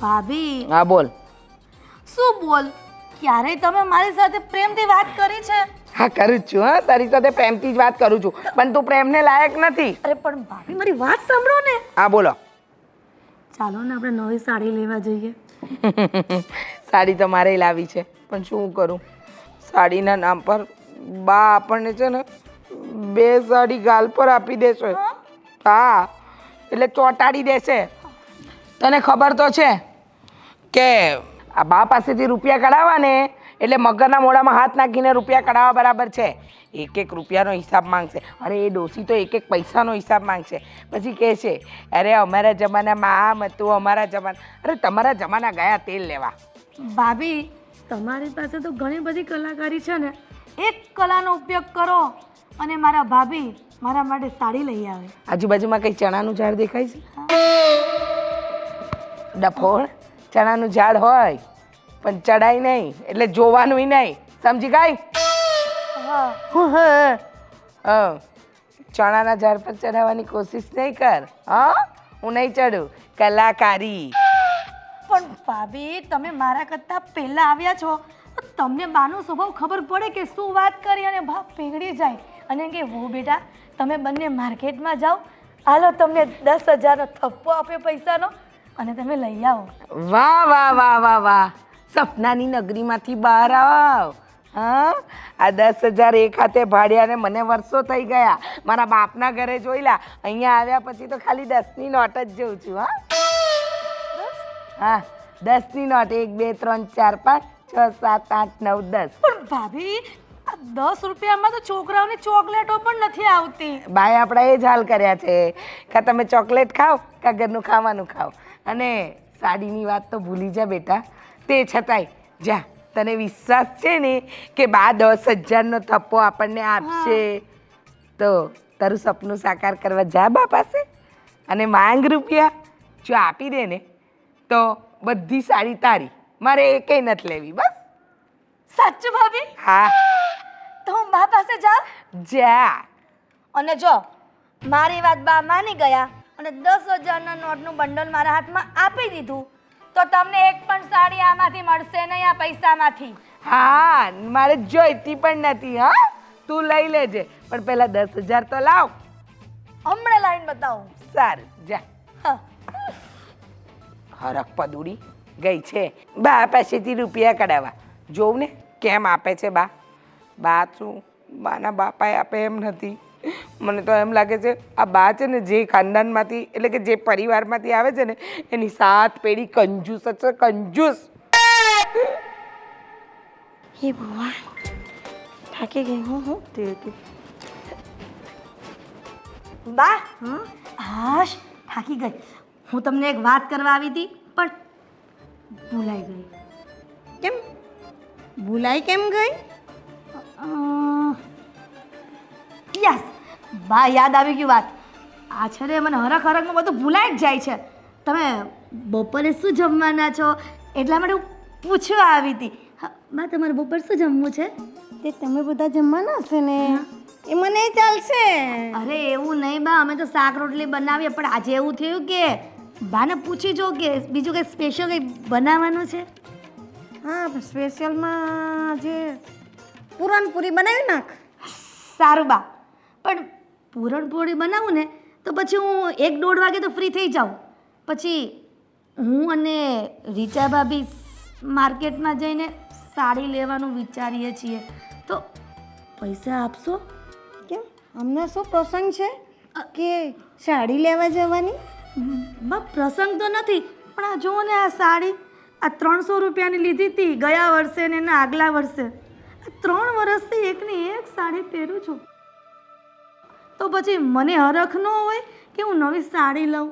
ભાભી હા બોલ. શું બોલ? ક્યારેય તમે મારી સાથે પ્રેમથી વાત કરી છે? હા કરું જ છું. હા તારી સાથે પ્રેમથી જ વાત કરું છું, પણ તું પ્રેમને લાયક નથી. અરે પણ ભાભી મારી વાત સાંભળો ને. હા બોલો. ચાલો ને આપણે નવી સાડી લેવા જઈએ. સાડી તો મારે લાવી છે, પણ શું કરું, સાડીના નામ પર બા આપણને છે ને 2 સાડી ગાલ પર આપી દેશે. હા એટલે ચોંટાડી દેશે. તને ખબર તો છે કે આ બા પાસેથી રૂપિયા કઢાવવા ને એટલે મગરના મોઢામાં હાથ નાખીને રૂપિયા કઢાવવા બરાબર છે. 1-1 રૂપિયાનો હિસાબ માંગશે. અરે એ ડોસી તો 1-1 પૈસાનો હિસાબ માંગશે. પછી કહે છે અરે અમારા જમાનામાં આમ હતું, અમારા જમાના. અરે તમારા જમાના ગયા તેલ લેવા. ભાભી તમારી પાસે તો ઘણી બધી કલાકારી છે ને, એક કલાનો ઉપયોગ કરો અને મારા ભાભી મારા માટે સાડી લઈ આવે. આજુબાજુમાં કઈ ચણાનું ઝાડ દેખાય છે? ડફોળ ચણાનું ઝાડ હોય પણ ચડાય નહીં, એટલે જોવાનું નહીં. સમજી ગઈ? ચણાના ઝાડ પર ચડાવવાની કોશિશ નહીં કર. હા હું નહીં ચડું. કલાકારી. પણ ભાભી તમે મારા કરતા પહેલા આવ્યા છો, તો તમને બાનો સ્વભાવ ખબર પડે કે શું વાત કરી અને ભાવ પીગળી જાય અને કે વો બેટા તમે બંને માર્કેટમાં જાઓ, હાલો તમને 10,000નો થપ્પો આપ્યો પૈસાનો અને તમે લઈ આવો. વાહ વાહ વાહ વાહ વાહ, સપનાની નગરીમાંથી બહાર આવ. હા આ 10,000 એક હાથે ભાડ્યા ને મને વર્ષો થઈ ગયા. મારા બાપના ઘરે જોઈલા, અહીંયા આવ્યા પછી તો ખાલી 10ની નોટ જ જોઉં છું. હા 10ની નોટ. 1 2 3 4 5 6 7 8 9 10. પણ ભાભી આ 10 રૂપિયામાં તો છોકરાઓની ચોકલેટો પણ નથી આવતી. બાય આપણા એ જ હાલ કર્યા છે. કાં તમે ચોકલેટ ખાઓ કાં ઘરનું ખાવાનું ખાઓ. અને સાડીની વાત તો ભૂલી જા બેટા. તે છતાંય જા, તને વિશ્વાસ છે ને કે બા 10,000નો થપ્પો આપણને આપશે, તો તારું સપનું સાકાર કરવા જા બા પાસે અને માંગ રૂપિયા. જો આપી દે ને તો બધી સાડી તારી, મારે એકેય નથી લેવી. બસ. સાચું ભાભી? હા તો હું બા પાસે જાઉં? જા. અને જો મારી વાત બા માની ગયા અને 10,000ના નોટનું બંડલ મારા હાથમાં આપી દીધું, તો તમને એક પણ સાડી આમાંથી મળશે નહીં, આ પૈસામાંથી. હા મારે જોઈતી પણ નથી. હા તું લઈ લેજે, પણ પેલા 10,000 તો લાવ. હમણાં લાઈન બતાવું. સારું જા. હા. હરખ પદુડી ગઈ છે બા પાસેથી રૂપિયા કઢાવવા. જોઉં ને કેમ આપે છે બા. બા શું બાના બાપાએ આપે એમ નથી. મને તો એમ લાગે છે આ બા છે ને જે ખાનદાનમાંથી એટલે કે જે પરિવારમાંથી આવે છે ને એની 7 પેઢી કંજૂસ જ છે. કંજૂસ. હે ભગવાન, થાકી ગઈ હું. બા હાશ થાકી ગઈ. હું તમને એક વાત કરવા આવી હતી પણ ભૂલાઈ ગઈ. કેમ ભૂલાઈ કેમ ગઈ? યસ બા, યાદ આવી ગયું વાત. આ છે ને મને હરખમાં બધું ભૂલાઈ જ જાય છે. તમે બપોરે શું જમવાના છો એટલા માટે હું પૂછવા આવી હતી. બા તમારે બપોર શું જમવું છે? તે તમે બધા જમવાના હશે ને, એ મને ચાલશે. અરે એવું નહીં બા, અમે તો શાક રોટલી બનાવીએ, પણ આજે એવું થયું કે બાને પૂછી જો કે બીજું કંઈ સ્પેશિયલ કંઈ બનાવવાનું છે. હા સ્પેશિયલમાં જે પૂરણપૂરી બનાવી નાખ. સારું બા, પણ પૂરણપોળી બનાવું ને તો પછી હું 1-1.5 વાગે તો ફ્રી થઈ જાઉં. પછી હું અને રીચા ભાભી માર્કેટમાં જઈને સાડી લેવાનું વિચારીએ છીએ, તો પૈસા આપશો? કેમ અમને શું પ્રસંગ છે કે સાડી લેવા જવાની? બા પ્રસંગ તો નથી, પણ આ જુઓ ને આ સાડી આ 300 રૂપિયાની લીધી હતી ગયા વર્ષે ને એના આગલા વર્ષે. આ 3 વર્ષથી એકની એક સાડી પહેરું છું, તો પછી મને હરખ ન હોય કે હું નવી સાડી લઉં?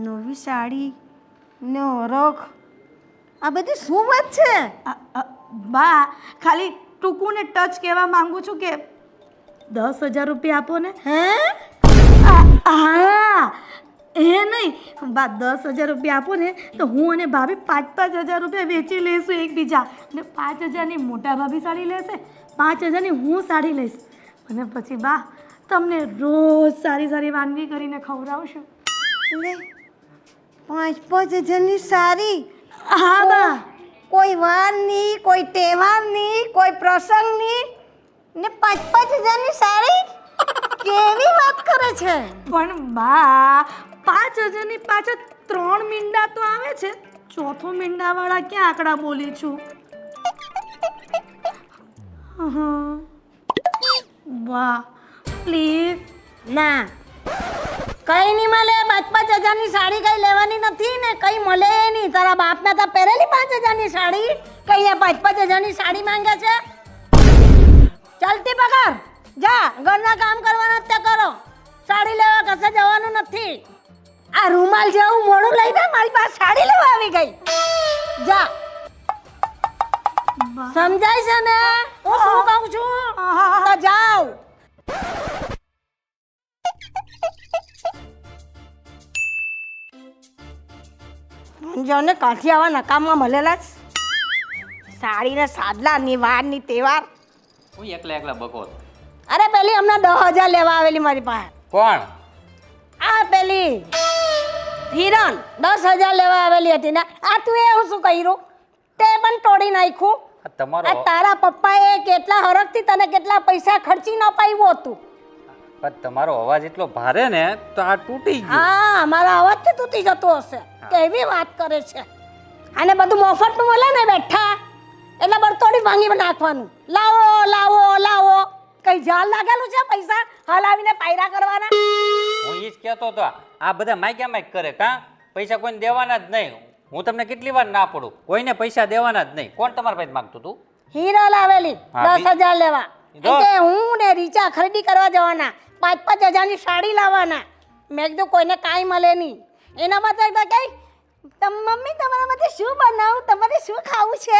નવી સાડી ને હરખ, આ બધી શું વાત છે? બા ખાલી ટૂંકું ને ટચ કહેવા માંગુ છું કે 10,000 રૂપિયા આપો ને. હા એ નહીં બા, 10,000 રૂપિયા આપો ને તો હું અને ભાભી 5,000 રૂપિયા વેચી લઈશું એકબીજા, અને 5,000ની મોટા ભાભી સાડી લેશે, 5,000ની હું સાડી લઈશ, અને પછી બા તમને રોજ સારી સારી વાનગી કરીને ખવડાવશું. લે 5,000 હજારની સાડી? હા બા. કોઈ વારની, કોઈ તહેવારની, કોઈ પ્રસંગની ને 5,000 હજારની સાડી? કેવી વાત કરે છે? પણ બા 5,000ની પાછળ 3 મીંડા તો આવે છે, ચોથો મીંડાવાળા ક્યાં આંકડા બોલી છું? વાહ પ્લીઝ. ના, કઈ નહીં મળે. 5,000 હજારની સાડી કઈ લેવાની નથી ને કઈ મળે નહીં. તારા બાપને તો પહેરેલી 5,000 હજારની સાડી, કઈ 5,000 હજારની સાડી માંગે છે? ચાલતી પકડ, જા ઘરના કામ કરવાના તે કરો. સાડી લેવા કશે જવાનું નથી. આ રૂમાલ જેવું મોડું લઈને મારી પાસે સાડી લેવા આવી ગઈ. જા, સમજાય છે ને હું શું કહું છું? તો જાઓ. જોને કાંથી આવા નકામમાં મળેલા જ. સાડી ને સાદલા ની વાર ની તહેવાર. હું એકલા બકો. અરે પેલી હમણાં 10,000 લેવા આવેલી મારી પાસે. કોણ? આ પેલી હિરણ 10,000 લેવા આવેલી હતી ને. આ તું એવું શું કર્યું? તે પણ તોડી નાખ્યું. આ તમારો આ તારા પપ્પાએ કેટલા હરખથી તને કેટલા પૈસા ખર્ચી ન પાવ્યું હતું. પણ તમારો અવાજ એટલો ભારે ને તો આ તૂટી ગયું. હા, મારા અવાજથી તૂટી જતો હશે. કેવી વાત કરે છે? આને બધું મફતનું મળે ને બેઠા એટલે બરતોડી ભાંગી નાખવાનું. લાવો લાવો લાવો. કઈ જાલ લાગેલું છે પૈસા હલાવીને પાયરા કરવાના? હું ઈ જ કહેતો હતો, આ બધા માગ્યા માગ કરે કા? પૈસા કોઈને દેવાના જ નહીં. હું તમને કેટલી વાર ના પડું, કોઈને પૈસા દેવાના જ નહીં. કોણ તમારા પાસે માંગતું તું? હીરો લાવેલી હા, 10,000 લેવા. જો. કે હું ને રીચા ખરીદી કરવા જવાના, 5,000 હજારની સાડી લાવવાના. મેં કીધું કોઈને કાંઈ મળે નહીં. એના માટે કઈ મમ્મી તમારા માટે શું બનાવું, તમારે શું ખાવું છે?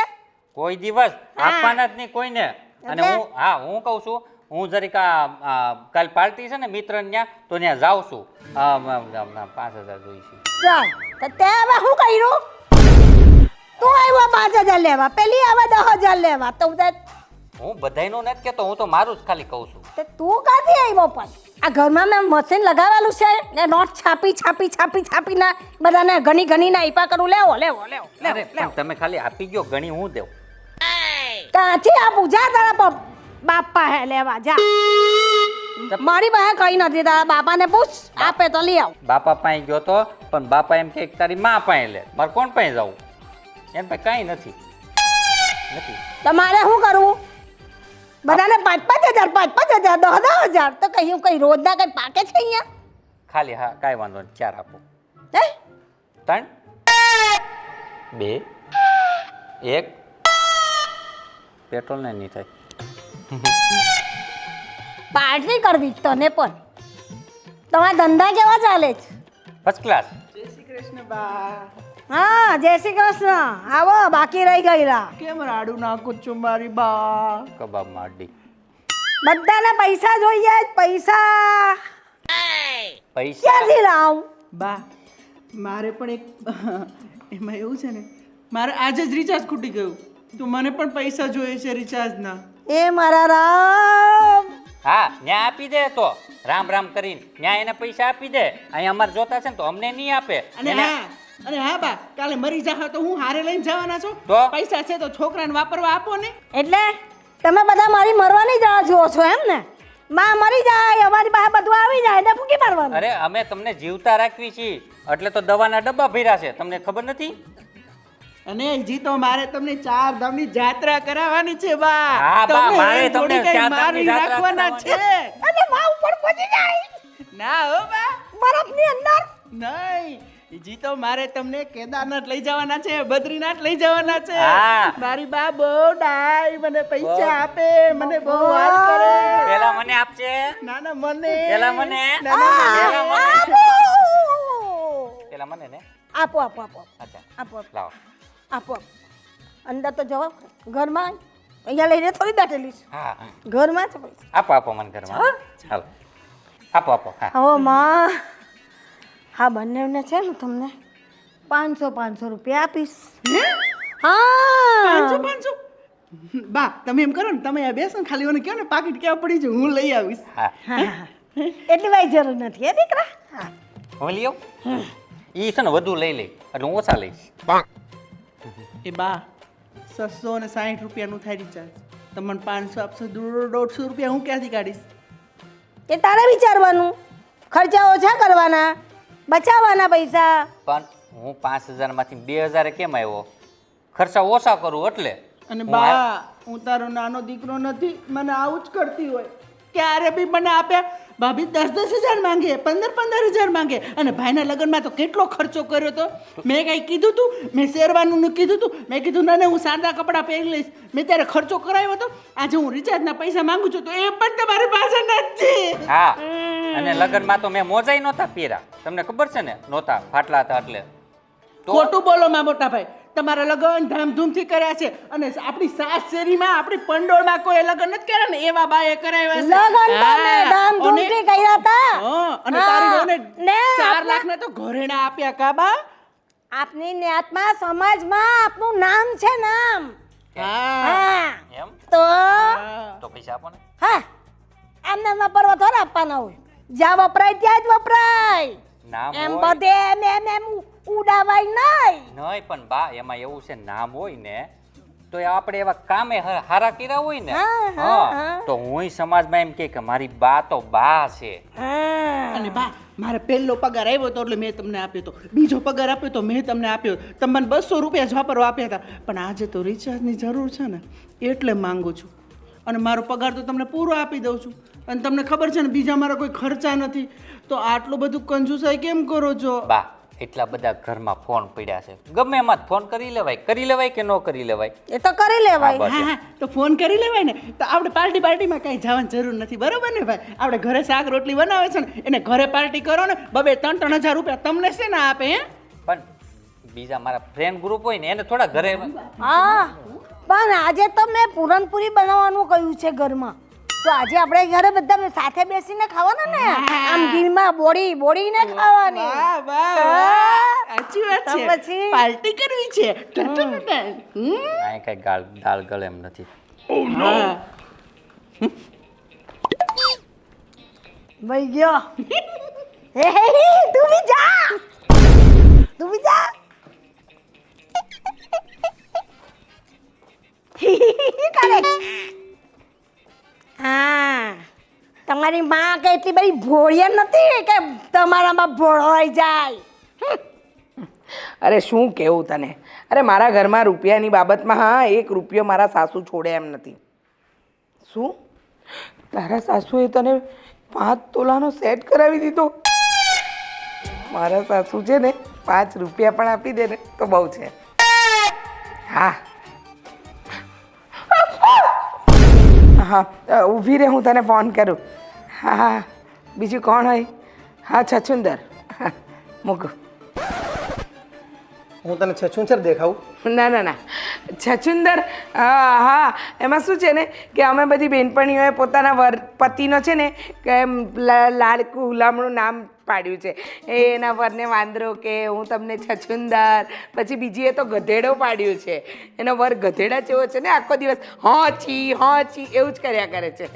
કોઈ દિવસ આપવાના જ નહીં કોઈને. અને એટલે? હું કહું છું, હું જરીક કાલ પાર્ટી છે ને મિત્ર ત્યાં, તો ત્યાં જાઉં છું. 5,000 જોઈ છે. ચાલ તો તે હવે શું કર્યું? તું આવ્યો 5,000 લેવા, પેલી આવે 10,000 લેવા. તો હું બધાયનું નથી કહેતો, હું તો મારું જ ખાલી કહું છું. તે તું કાંથી આવ્યો પણ? આ ઘરમાં મેં મશીન લગાવેલું છે ને નોટ છાપી ના બધાને ઘણી ના આપ્યા કરું. લેવો લેવો લેવો અરે પણ તમે ખાલી આપી ગયો, ગણી હું દેવ. ત્યાંથી આ પૂજા તારા બાપ પાસે લેવા જા. મારી પાસે કઈ નથી. તારા બાપાને પૂછ, આપે તો લઈ આવ. બાપા પાસે ગયો તો, પણ બાપા એમ કે તારી માં પાસે લે. મારે કોણ પાસે જવું? એમ પાસે કાંઈ નથી. તમારે શું કરવું? બધાને 5,000 10,000 તો કઈ રોજના કઈ પાકે છે અહીંયા? ખાલી હા, કાંઈ વાંધો નહીં. 4 આપો. હે? 3 2 1. પેટ્રોલ ને નહીં થાય. પાર્ટી કરવી તને પણ. તમારા ધંધા કેવા ચાલે છે? First class. હા, જય શ્રી કૃષ્ણ. આવો, બાકી રહી ગયેલા. કેમ રાડું નાખું છું મારી બા? કબાબમાં અડ્ડી. બધાને પૈસા જોઈએ જ, પૈસા પૈસા ક્યાંથી લાવ? બા મારે પણ એક એમાં એવું છે ને, મારે આજે જ રિચાર્જ ખૂટી ગયું, તો મને પણ પૈસા જોઈએ છે રિચાર્જના. એ મારા રામ. હા, ન્યા આપી દે તો રામ રામ કરીને ન્યા એને પૈસા આપી દે. અહીંયા અમારે જોતા છે ને તો અમને નહીં આપે. અને હા બા, કાલે મરી જાવ તો હું હારે લઈને જવાના છો. તો? પૈસા છે તો છોકરાને વાપરવા આપો ને. એટલે તમે બધા મારી મરવાની જ રાહ જુઓ છો એમ ને? માં મરી જાય, અમારી પાસે બધું આવી જાય ને ફૂકી મારવાનું. અરે અમે તમને જીવતા રાખવી છીએ, એટલે તો દવાના ડબ્બા ભર્યા છે. તમને ખબર નથી? અને હજી તો મારે તમને 4 ધામની જાત્રા કરાવવાની છે બા. હા બા, મારે તમને થોડી કઈ 4 ધામની મારી જાત્રા રાખવાના છે. અને માં ઉપર પહોંચી જાય ના હો બા, બરફની અંદર. નહીં. હજી તો મારે તમને કેદારનાથ લઈ જવાના છે, બદ્રીનાથ લઈ જવાના છે. હા. મારી બા બહુ ડાય, મને પૈસા આપે, મને બહુ વાત કરે. પેલા મને આપશે. ના ના મને. પેલા મને. ના, ના, પેલા મને. આપો પેલા મને ને. આપો આપો આપો અચ્છા આપો લાવો. આપો. અંદર તો જવાબ ઘરમાં અહીંયા લઈને થોડી બેઠેલી છે. હા ઘરમાં છે પૈસા. આપો આપો મને ઘરમાં. ચાલો આપો આપો. હા હવે માં હા બંનેને છે ને તમને 500 રૂપિયા આપીશ. હા 500. બા તમે એમ કરો ને, તમે આ બેસો ને, ખાલી મને કહો ને પાકીટ કેવા પડી છે, હું લઈ આવીશ. હા એટલી વાય જરૂર નથી હે દીકરા. હા હું લઈ આવું. એ છે ને વધુ લઈ લે એટલે હું ઓછા લઈશ. એ બા 660 રૂપિયાનું થાય રિચાર્જ. તમને 500 આપશો, 150 રૂપિયા હું ક્યાંથી કાઢીશ? એ તારે વિચારવાનું, ખર્ચા ઓછા કરવાના, બચાવવાના પૈસા. પણ હું 5000 માંથી 2000 કેમ આવ્યો? ખર્ચા ઓછા કરું એટલે. અને હું બા હું તારો નાનો દીકરો નથી, મને આવું જ કરતી હોય. ક્યારે બી મને આપ્યા ભાભી 10,000 માંગે, 15,000 માંગે. અને ભાઈના લગ્નમાં તો કેટલો ખર્ચો કર્યો તો. મેં કંઈ કીધું તું? મેં શેરવાનું કીધું તું? મેં કીધું ના હું સાદા કપડાં પહેરી લઈશ. મેં ત્યારે ખર્ચો કરાવ્યો હતો. આજે હું રિચાર્જના પૈસા માંગુ છું તો એ પણ તમારી પાસે નથી. હા, અને લગ્નમાં તો મેં મોજાઈ નહોતા પહેર્યા, તમને ખબર છે ને, નહોતા, ફાટલા હતા એટલે. તો ખોટું બોલો માં મોટા ભાઈ. તમારા લગ્ન ધામધૂમથી કર્યા છે અને આપણી સાસ શેરીમાં આપણી પંડોળમાં કોઈ લગ્ન નથી કર્યા ને, એવા બાએ કરાવ્યા છે. લગન તો મેં હા, ધામધૂમથી અને- કર્યા હતા. હા, અને તારી વહુને ને 4 લાખના તો ઘરેણા આપ્યા કાબા. આપની ન્યાતમાં સમાજમાં આપનું નામ છે, નામ. હા હા એમ તો તો પૈસા આપો ને. હા આમને એમના પર્વ થોડા આપવાના હોય, જ્યાં વપરાય ત્યાં જ વપરાય. નામ એમ હોય બધે એમ ઉડાવાય નહીં. નહીં, પણ બા એમાં એવું છે, નામ હોય ને તો એ આપણે એવા કામે હારા કર્યા હોય ને, હા, હા, હા, હા. તો હું સમાજમાં એમ કે મારી બા તો બા છે. હા. અને બા મારે પહેલો પગાર આવ્યો હતો એટલે મેં તમને આપ્યો હતો, બીજો પગાર આપ્યો તો મેં તમને આપ્યો. તમે મને 200 રૂપિયા જ વાપરવા આપ્યા હતા, પણ આજે તો રિચાર્જની જરૂર છે ને એટલે માંગુ છું. અને મારો પગાર તો તમને પૂરો આપી દઉં છું. અને તમને ખબર છે ને બીજા મારા કોઈ ખર્ચા નથી, તો આટલું બધું કંજુસાઈ કેમ કરો છો? બા એટલા બધા ઘરમાં ફોન પડ્યા છે, ગમે એમાં જ ફોન કરી લેવાય કે ન કરી લેવાય. એ તો કરી લેવાય. બસ. હા હા, તો ફોન કરી લેવાય ને. તો આપણે પાર્ટીમાં કાંઈ જવાની જરૂર નથી, બરોબર ને ભાઈ? આપણે ઘરે શાક રોટલી બનાવે છે ને એને ઘરે પાર્ટી કરો ને, 2,000-3,000 રૂપિયા તમને છે ને આપે. હે પણ બીજા મારા ફ્રેન્ડ ગ્રુપ હોય ને એને થોડા ઘરે હા પણ આજે તો મેં પૂરણપૂરી બનાવવાનું કહ્યું છે ઘરમાં, તો આજે આપણે ઘરે બધા સાથે બેસીને ખાવાના ને, આમ ઘીમાં બોળીને ખાવાની. વાહ વાહ વાહ, સાચી વાત તો છે. પછી? પાર્ટી કરવી છે. હમ. આ કઈ દાળ ગળે એમ નથી. હા. ભાઈ ગયો. હે તું બી જા, તું બી જા. કરે છે. હા તમારી માં કે એટલી બધી ભોળિયા નથી કે તમારામાં ભોળવાઈ જાય. અરે શું કેવું તને? અરે મારા ઘરમાં રૂપિયાની બાબતમાં હા 1 રૂપિયો મારા સાસુ છોડે એમ નથી. શું તારા સાસુએ તને 5 તોલાનો સેટ કરાવી દીધો? મારા સાસુ છે ને 5 રૂપિયા પણ આપી દે ને તો બહુ છે. હા હા, ઊભી રહે, હું તને ફોન કરું. હા હા, બીજું કોણ હોય? હા છછુંદર, મૂક. હું તને છછુંદર દેખાવું? ના ના ના, છછુંદર હા, એમાં શું છે ને કે અમે બધી બહેનપણીઓએ પોતાના પતિનો છે ને કે એમ લાડકું હુલામણું નામ પાડ્યું છે. એના વરને વાંદરો કે, હું તમને છછુંદર. પછી બીજીએ તો ગધેડો પાડ્યું છે. એનો વર ગધેડા જેવો છે ને, આખો દિવસ હોચી એવું જ કર્યા કરે છે.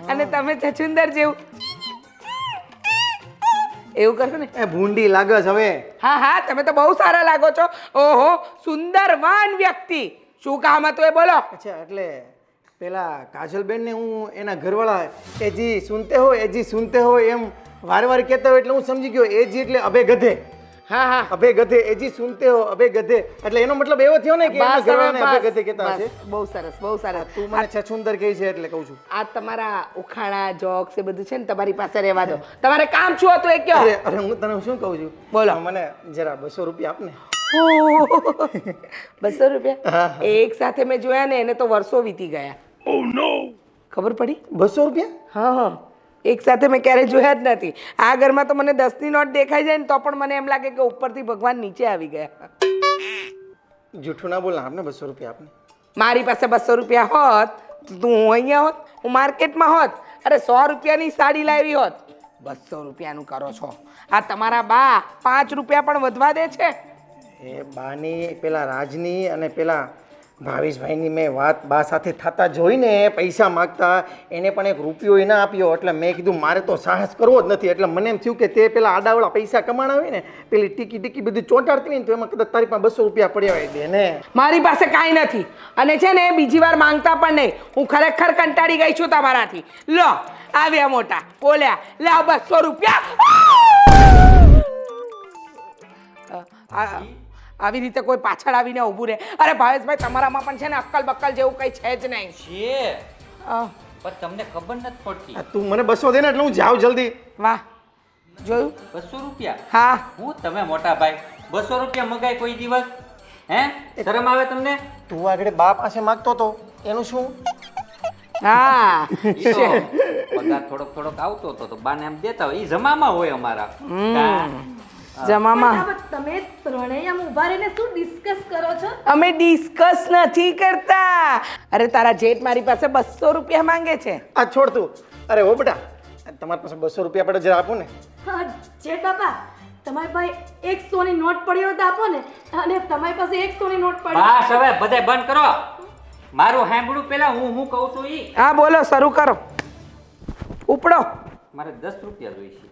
અને તમે છછુંદર જેવું એવું કરશો ને. એ ભૂંડી લાગે છે હવે. હા હા, તમે તો બહુ સારા લાગો છો. ઓહો, સુંદરવાન વ્યક્તિ. શું કામ હતું એ બોલો. અચ્છા, એટલે પેલા કાજલબેન ને હું એના ઘરવાળા એજી સુનતે હો એમ વારે કહેતા હોય એટલે હું સમજી ગયો. એજી એટલે અભે ગધે. હા હા, અભે ગધે, એજી સુનતે હો અભે ગધે, એટલે એનો મતલબ એવો થયો ને કે એના બસ હવે ઘરવાળાને અભે બસ, ગધે કહેતા હશે. બસ. બહુ સરસ બહુ સરસ. તું મને છછુંદર કહે છે એટલે કહું છું. આ તમારા ઉખાણા જોક્સ એ બધું છે ને તમારી પાસે રહેવા દો. તમારે કામ શું હતું એ કયો. અરે હું તને શું કહું છું, બોલો. મને જરા 200 રૂપિયા આપ ને. 200 રૂપિયા એક સાથે મેં જોયા ને એને તો વર્ષો વીતી ગયા. ખબર પડી? 200 રૂપિયા? હા હા, એક સાથે મેં ક્યારેય જોયા જ નથી. આ ઘરમાં તો મને 10ની નોટ દેખાઈ જાય ને તો પણ મને એમ લાગે કે ઉપરથી ભગવાન નીચે આવી ગયા. જૂઠું ના બોલ ને, આપને 200 રૂપિયા આપને. મારી પાસે 200 રૂપિયા હોત તો હું અહીંયા હોત, હું માર્કેટમાં હોત. અરે 100 રૂપિયાની સાડી લાવી હોત. 200 રૂપિયાનું કરો છો. આ તમારા બા 5 રૂપિયા પણ વધવા દે છે. એ બાની પેલા રાજની અને પેલા ભાવેશભાઈની મેં વાત બા સાથે થતા જોઈને પૈસા માગતા એને પણ એક રૂપિયો ના આપ્યો એટલે મેં કીધું મારે તો સાહસ કરવો જ નથી એટલે મને એમ થયું કે તે પેલા આડાવડા પૈસા કમાણા હોય ને પેલી ટીકી બધું ચોંટાડતી હોય ને તો એમાં કદાચ તારી પાસે 200 રૂપિયા પડ્યા હોય દે ને મારી પાસે કાંઈ નથી અને છે ને બીજી વાર માંગતા પણ નહીં. હું ખરેખર કંટાળી ગઈ છું તમારાથી. લો આવ્યા મોટા બોલ્યા લાવ 200 રૂપિયા. આવી રીતે કોઈ પાછળ આવીને ઊભું રહે. અરે ભાવેશભાઈ તમારામાં પણ છે ને અક્કલ બક્કલ જેવું કંઈ છે જ નહીં. છે પણ તમને ખબર નથી પડતી. આ તું મને 200 દે ને એટલે હું જાઉં જલ્દી. વાહ જોયું 200 રૂપિયા? હા હું તમે મોટા ભાઈ 200 રૂપિયા મગાય કોઈ દિવસ? હે શરમ આવે તમને? તું આગળ બા પાસે માગતો તો એનું શું? હા ઈ તો પગાર થોડોક આવતો હતો તો બાને એમ દેતા હોય. ઈ જમામાં હોય અમારા. જમામાં પણ તમે ત્રણેય આમ ઊભા રહીને શું ડિસ્કસ કરો છો? અમે ડિસ્કસ નથી કરતા. અરે તારા જેઠ મારી પાસે 200 રૂપિયા માંગે છે. આ છોડ તું. અરે હો બેટા તમારી પાસે 200 રૂપિયા પડે જરા આપો ને. હા જેઠ બાપા તમારી પાસે 100 ની નોટ પડી હોય તો આપો ને. અને તમારી પાસે 100 ની નોટ પડી બસ હવે બધાય બંધ કરો. મારું સાંભળું પેલા હું કહું છું ઈ. હા બોલો શરૂ કરો. ઉપડો. મારે 10 રૂપિયા જોઈશે.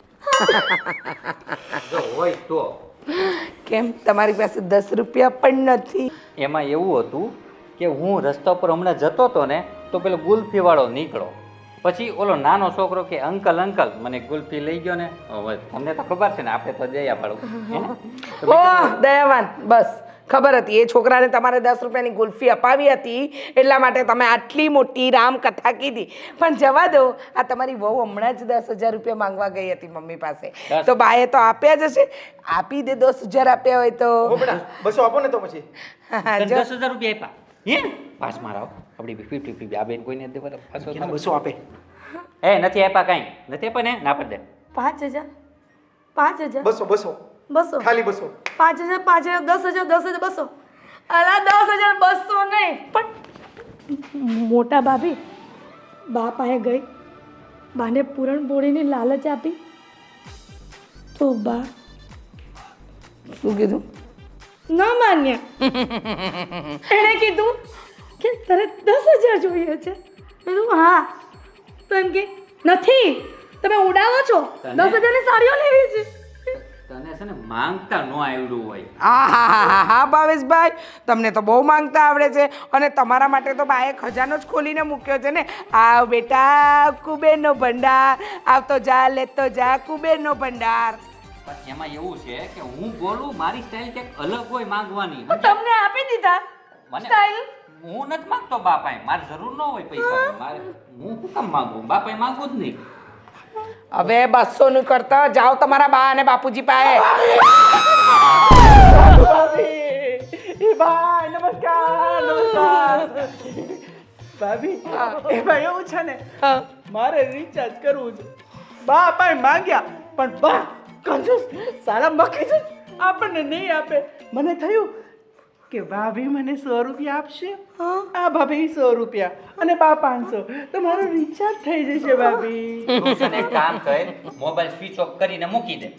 જો હોય તો. કેમ તમારી પાસે 10 રૂપિયા પણ નથી? એમાં એવું હતું કે હું રસ્તા પર હમણાં જતો હતો ને તો પેલો ગુલ્ફી વાળો નીકળો. પછી ઓલો નાનો છોકરો કે અંકલ મને ગુલ્ફી લઈ ગયો ને. હવે તમને તો ખબર છે ને આપણે તો દયા પાડું. ઓહ દયાવાન બસ ખબર હતી એ છોકરાને તમારે 10 રૂપિયાની ગુલ્ફી અપાવી હતી એટલા માટે તમે આટલી મોટી રામકથા કીધી. પણ જવા દો આ તમારી વહુ હમણાં જ 10,000 રૂપિયા માંગવા ગઈ હતી મમ્મી પાસે તો બાએ તો આપ્યા જ હશે. આપી દે 10,000 આપ્યા હોય તો. હો બેટા 200 આપો ને તો પછી. તને 10,000 રૂપિયા આપ્યા હે? પાસ મારાવ આપણી 50 આ બેન કોઈને દેવા પાછો 200 આપે. એ નથી આપ્યા કાંઈ નથી આપ્યા ને ના પડ દે. 5,000 5,000 200 200 ખાલી 200. 5,000 5,000 10,000 10,000 200. અલા 10,000 200 નહીં પણ મોટા ભાભી બા પાસે ગઈ બાને પૂરણપોળીની લાલચ આપી તો બા શું કીધું? ન માન્યા. એણે કીધું કે તારે 10,000 જોઈએ છે. મેં કીધું હા. તો એમ કે નથી તમે ઉડાવો છો 10,000 ની સાડીઓ લેવી છે. તને છે ને માંગતા ન આવડું હોય. હા ભાવેશભાઈ તમને તો બહુ માંગતા આવડે છે અને તમારા માટે તો બાએ ખજાનો જ ખોલીને મૂક્યો છે ને. આવ બેટા કુબેરનો ભંડાર આવતો જા લેતો જા કુબેરનો ભંડાર. પણ એમાં એવું છે કે હું બોલું મારી સ્ટાઇલ કંઈક અલગ હોય માંગવાની. તમને આપી દીધા મને સ્ટાઇલ. હું નથી માંગતો બાપાએ. મારે જરૂર ન હોય પૈસા. મારે હું શું કામ માંગુ? બાપાએ માંગવું જ નહીં. હવે 200 નું કરતા જાઓ તમારા બા અને બાપુજી પાસે. ભાઈ નમસ્કાર. ભાભી એમાં એવું છે ને મારે રિચાર્જ કરવું છે. બા પણ માંગ્યા પણ બા કંજૂસ સારા મખી છે આપણને નહીં આપે. મને થયું કે ભાભી મને 100 રૂપિયા આપશે. આ ભાભી 100 રૂપિયા અને બા 500 તો મારું રિચાર્જ થઈ જશે ભાભી. તું છે ને એક કામ કર મોબાઈલ સ્વિચ ઓફ કરીને મૂકી દે.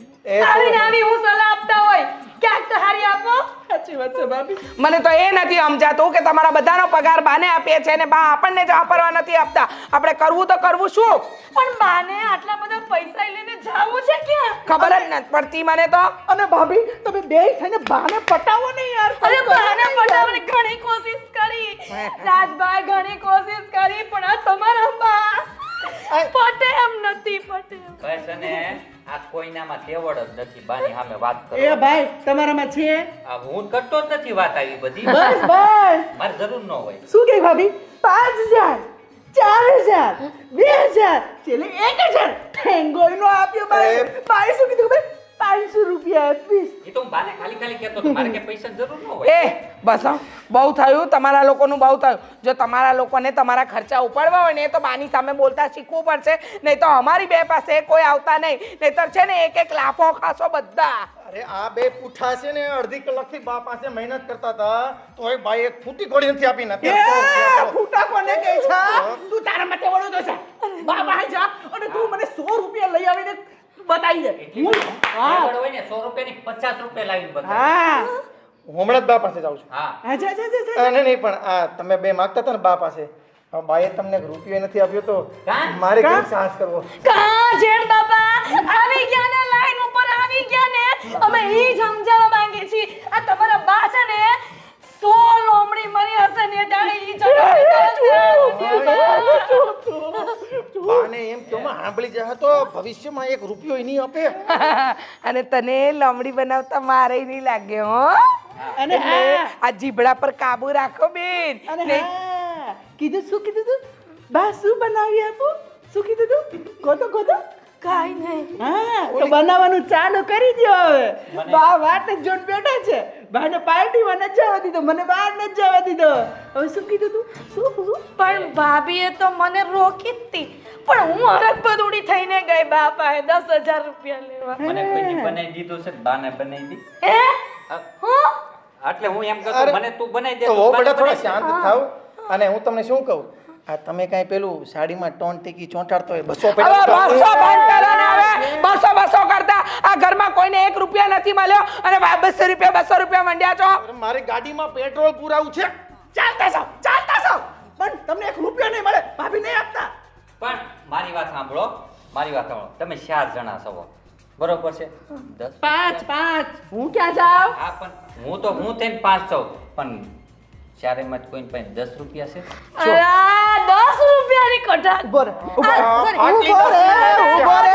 આવી આવી હું સલાહ આપતા હોય ક્યાંક તો હારી આપો. સાચી વાત છે ભાભી. મને તો એ નથી સમજાતું કે તમારા બધાનો પગાર બાને આપીએ છે ને બા આપણને જ વાપરવા નથી આપતા. આપણે કરવું તો કરવું શું? પણ બાને આટલા બધા પૈસા લઈને જાવું છે ક્યાં? ખબર જ નથી પડતી મને તો. અને ભાભી તમે બે થઈને બાને પટાવો ને યાર. અરે બાને પટાવવાની ઘણી કોશિશ કરી રાજભાઈ ઘણી કોશિશ કરી પણ આ તમારા બા પટે એમ નથી પટે. બસ અને આ કોઈનામાં તેવડ જ નથી બાની સામે વાત કરો. એ ભાઈ તમારામાં છે. આ હું કરતો જ નથી વાત આવી બધી. બસ બસ. મારે જરૂર ન હોય. શું કે ભાભી 5,000 4,000 2,000 છેલ્લે 1,000 થેંગોય નો આપ્યો ભાઈ. ભાઈ શું કીધું ખબર 500 રૂપિયા આપીશ. એ તો હું બાને ખાલી કહેતો હતો. મારે કે પૈસા જરૂર ન હોય. એ બસ હો, બહુ થયું તમારા લોકોનું બહુ થયું. જો તમારા લોકોને તમારા ખર્ચા ઉપાડવા હોય ને તો બાની સામે બોલતા શીખવું પડશે. નહીં તો અમારી બે પાસે કોઈ આવતા નહીં. નહીતર છે ને એક લાફો ખાશો બધા. અરે આ બે પૂઠા છે ને અડધી કલાકથી બા પાસે મહેનત કરતા હતા તોય બાઈ એક ફૂટી કોડી નથી આપી નથી. ફૂટા કોને કહે છે? તું તારા માટે વળો તો છે. બા બહાર જા અને તું મને 100 રૂપિયા લઈ આવીને બતાવી દે. એટલી બધી તેવડ હોય ને 100 રૂપિયાની 50 રૂપિયા લાવીને બતાવે. હા હું હમણાં જ બા પાસે જાઉં છું હા અચ્છા અચ્છા અચ્છા નહીં પણ આ તમે બે માગતા હતા ને બા પાસે હવે બાએ તમને રૂપિયો નથી આપ્યો તો કાં? મારે કેમ સાહસ કરવો કા જેઠ બાપા આવી ગયા ને લાઈન ઉપર આવી ગયા ને અમે ઈ જ સમજાવવા માંગીએ છીએ આ તમારા બા છે ને 100 લોમડી મરી હશે ને જાણે ઈ બાને એમ કહો માં સાંભળી જાય તો ભવિષ્યમાં એક રૂપિયો નહીં આપે અને તને લમડી બનાવતા મારે નહીં લાગે હો અને એટલે આ જીભડા પર કાબુ રાખો બેન અને નહીં- હા કીધું શું કીધું તું બા શું બનાવી આપું શું કીધું તું ગોતો કાઈ નહીં હા તો બનાવવાનું ચાલુ કરી દો હવે બા વાટ જ જોઈને બેઠા છે બાને પાર્ટીમાં ન જવા દીધો મને બહાર ન જવા દીધો હવે શું કીધું તું શું પણ ભાભીએ તો મને રોકી જ હતી પણ હું હરખ બદુડી થઈને ગઈ બાપાએ 10,000 રૂપિયા લેવા મને કોઈ બનાવી દીધું છે બાને બનાવી દી હે હું એટલે હું એમ કહેતો અરે, મને તું બનાવી દે તો તું હો બાને બેટા થોડા બનાવી દે. શાંત થાવ અને હું તમને શું કહું આ તમે કાંઈ પેલું સાડીમાં ટોન ટીકી ચોંટાડતો હોય 200 હવે બસો બંધ કરો ને હવે બસો કરતા આ ઘરમાં કોઈને 1 રૂપિયા નથી મળ્યો અને 200 રૂપિયા મંડ્યા છો મારી ગાડીમાં પેટ્રોલ પુરાવું છે ચાલતા જાવ પણ તમને એક રૂપિયો નહીં મળે ભાભી નહીં આપતા પણ મારી વાત સાંભળો તમે 4 જણા છો બરોબર છે 10 પાંચ હું ક્યાં જાઉં હા પણ હું થઈને 5 છું પણ ચારેમાં કોઈને પાસે 10 રૂપિયા છે અલા 10 રૂપિયાની કટાર ઉભો રે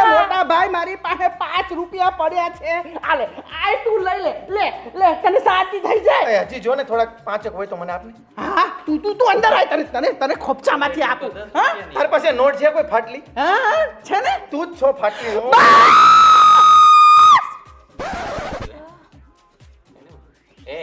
મોટા ભાઈ મારી પાસે 5 રૂપિયા પડ્યા છે આલે આય તું લઈ લે તને શાંતિ થઈ જાય એ હજી જો ને થોડાક પાંચક હોય તો મને આપને હા તું અંદર આય તને ખોપચામાંથી આપું હા તારી પાસે નોટ છે કોઈ ફાટલી હા છે ને તું જ છો ફાટલી હો. એ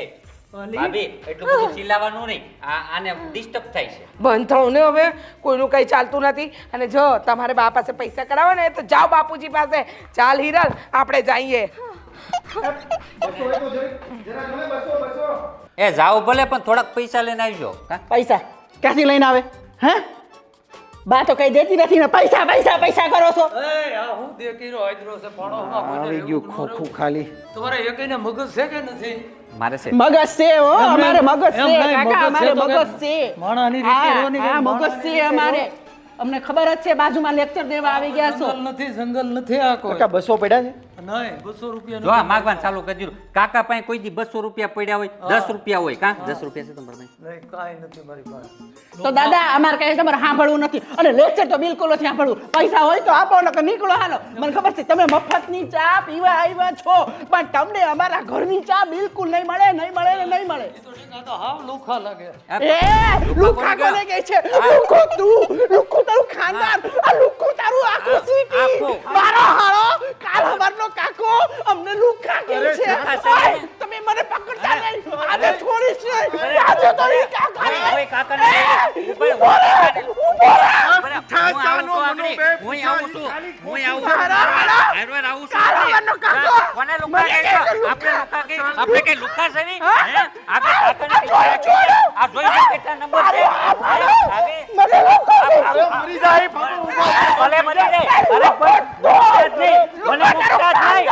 ભાભી એટલું બધું ચિલ્લાવાનું નહીં આને ડિસ્ટર્બ થાય છે બંધ થવું ને હવે કોઈનું કઈ ચાલતું નથી અને જો તમારે બા પાસે પૈસા કરાવો ને તો જાઓ બાપુજી પાસે ચાલ હિરલ આપણે જઈએ એ જાઓ ભલે પણ થોડાક પૈસા લઈને આવજો હા પૈસા ક્યાંથી લઈને આવે હે બા તો કઈ દેતી નથી ને પૈસા કરો છો આવી ગયું ખોખું ખાલી મારે છે મગજ છે હો અમારે મગજ છે એમ નહીં, કાકા મગજ છે અમારે તો મગજ કે છે માણસની રીતે રહેવાની હા કે મગજ માણસની છે રીતે અમારે અમને ખબર જ છે બાજુમાં લેક્ચર દેવા આવી ગયા છો જંગલ નથી આ કોઈ કાકા 200 પડ્યા છે નહીં 200 રૂપિયા જો આ માગવાનું ચાલુ કરી દીધું કાકા પાસે કોઈ દી 200 રૂપિયા પડ્યા હોય 10 રૂપિયા હોય કાં 10 રૂપિયા છે તમારા પાસે નહીં કાંઈ નથી મારી પાસે તો દાદા અમારે કઈ તમારે સાંભળવું નથી અને લેક્ચર તો બિલકુલ નથી સાંભળવું પૈસા હોય તો આપો નકર નીકળો હાલો મને ખબર છે તમે મફતની ચા પીવા આવ્યા છો પણ તમને અમારા ઘરની ચા બિલકુલ નહીં મળે તો ઠીક, આ તો હાવ લુખા લાગે એ લુખા કોને કહે છે લુખો તારું ખાનદાન આ લુખો તારું આખું સિટી આખું. મારો હાળો કાલ હવારનો કાકો અમને લુખા કહે છે ઓય, તમે મને પકડતા નહીં આજે છોડીશ નહીં આજે તો નહીં કાકા હવે કાકાને ઉભો રહે. હું આવું છું કોને લુકા કહે છે? આપણે કઈ લુકા છે નહીં? હે? આપણે કાકાને આ જોઈ લો કેટલા નંબર છે મને લુખો મરી જાય ભલે મરી જાય અરે પણ મુકતા જ નહીં. મને મુકતા જ નહીં.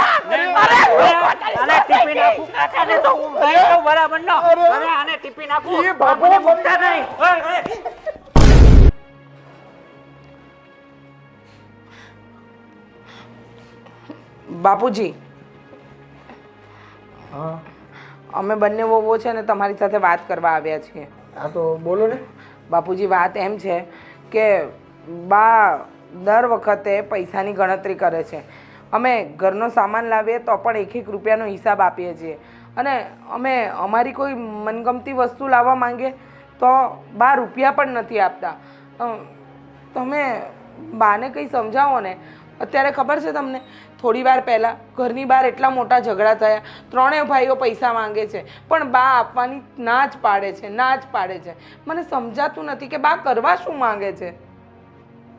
આને ટીપી નાખું કાકાને તો હું ગયો તો બરાબર ન અરે આને ટીપી નાખું મને મુકતા નહીં. ઓય, ઓય. બાપુજી અમે બંને વહુઓ છે ને તમારી સાથે વાત કરવા આવ્યા છીએ હા તો બોલો ને બાપુજી વાત એમ છે કે બા દર વખતે પૈસાની ગણતરી કરે છે અમે ઘરનો સામાન લાવીએ તો પણ 1-1 રૂપિયાનો હિસાબ આપીએ છીએ અને અમે અમારી કોઈ મનગમતી વસ્તુ લાવવા માંગીએ તો બા રૂપિયા પણ નથી આપતા તમે બાને કંઈ સમજાવો ને અત્યારે ખબર છે તમને થોડી વાર પહેલાં ઘરની બહાર એટલા મોટા ઝઘડા થયા ત્રણેય ભાઈઓ પૈસા માંગે છે પણ બા આપવાની ના જ પાડે છે મને સમજાતું નથી કે બા કરવા શું માંગે છે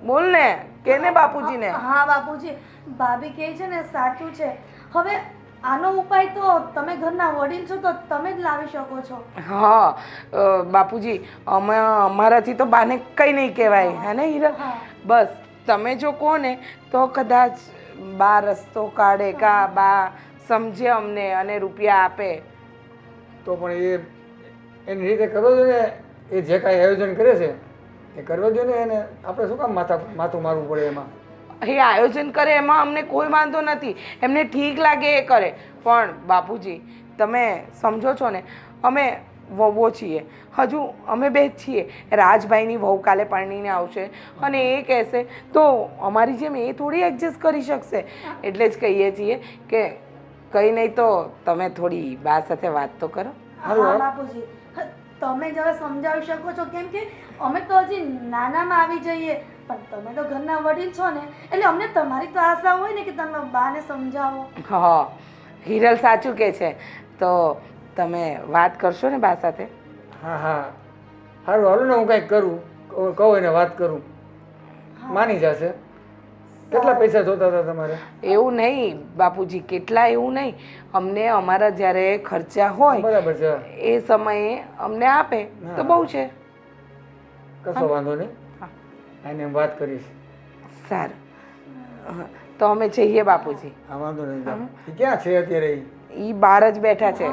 બોલ ને કેને બાપુજીને હા બાપુજી ભાભી કહે છે ને સાચું છે હવે આનો ઉપાય તો તમે ઘરના વડીલ છો તો તમે જ લાવી શકો છો હા બાપુજી અમારાથી તો બાને કંઈ નહીં કહેવાય હે ને હીરા હા. બસ તમે જો કહો ને તો કદાચ બા રસ્તો કાઢે કા બા સમજે અમને અને રૂપિયા આપે તો પણ એ એની રીતે કરવો જોઈએ ને. એ જે કાંઈ આયોજન કરે છે એ કરવા જોઈએ ને. એને આપણે શું કામ માથું મારવું પડે એમાં? એ આયોજન કરે એમાં અમને કોઈ વાંધો નથી, એમને ઠીક લાગે એ કરે. પણ બાપુજી તમે સમજો છો ને, અમે વહુઓ છીએ, હજુ અમે બે જ છીએ. રાજભાઈની વહુ કાલે પરણીને આવશે અને એ કહેશે તો અમારી જેમ એ થોડી એડજસ્ટ કરી શકશે. એટલે જ કહીએ છીએ કે કંઈ નહીં તો તમે થોડી બા સાથે વાત તો કરો. હા બાપુજી, તમે જ હવે સમજાવી શકો છો, કેમ કે અમે તો હજી નાનામાં આવી જઈએ, પણ તમે તો ઘરના વડીલ છો ને, એટલે અમને તમારી તો આશા હોય ને કે તમે બાને સમજાવો. હા, હિરલ સાચું કહે છે. તો તમે વાત કરશો ને બા સાથે? હા હા સારું, હાલો ને હું કંઈક કરું, કહું એને વાત કરું, માની જશે. કેટલા પૈસા જોતા હતા તમારે? એવું નહીં બાપુજી, કેટલા એવું નહીં, અમને અમારા જ્યારે ખર્ચા હોય બરાબર છે, એ સમયે અમને આપે તો બહુ છે. કશો વાંધો નહીં, એને એમ વાત કરીશ. સારું, તો અમે જઈએ બાપુજી. હા વાંધો નહીં. એ ક્યાં છે અત્યારે? એ બહાર જ બેઠા છે,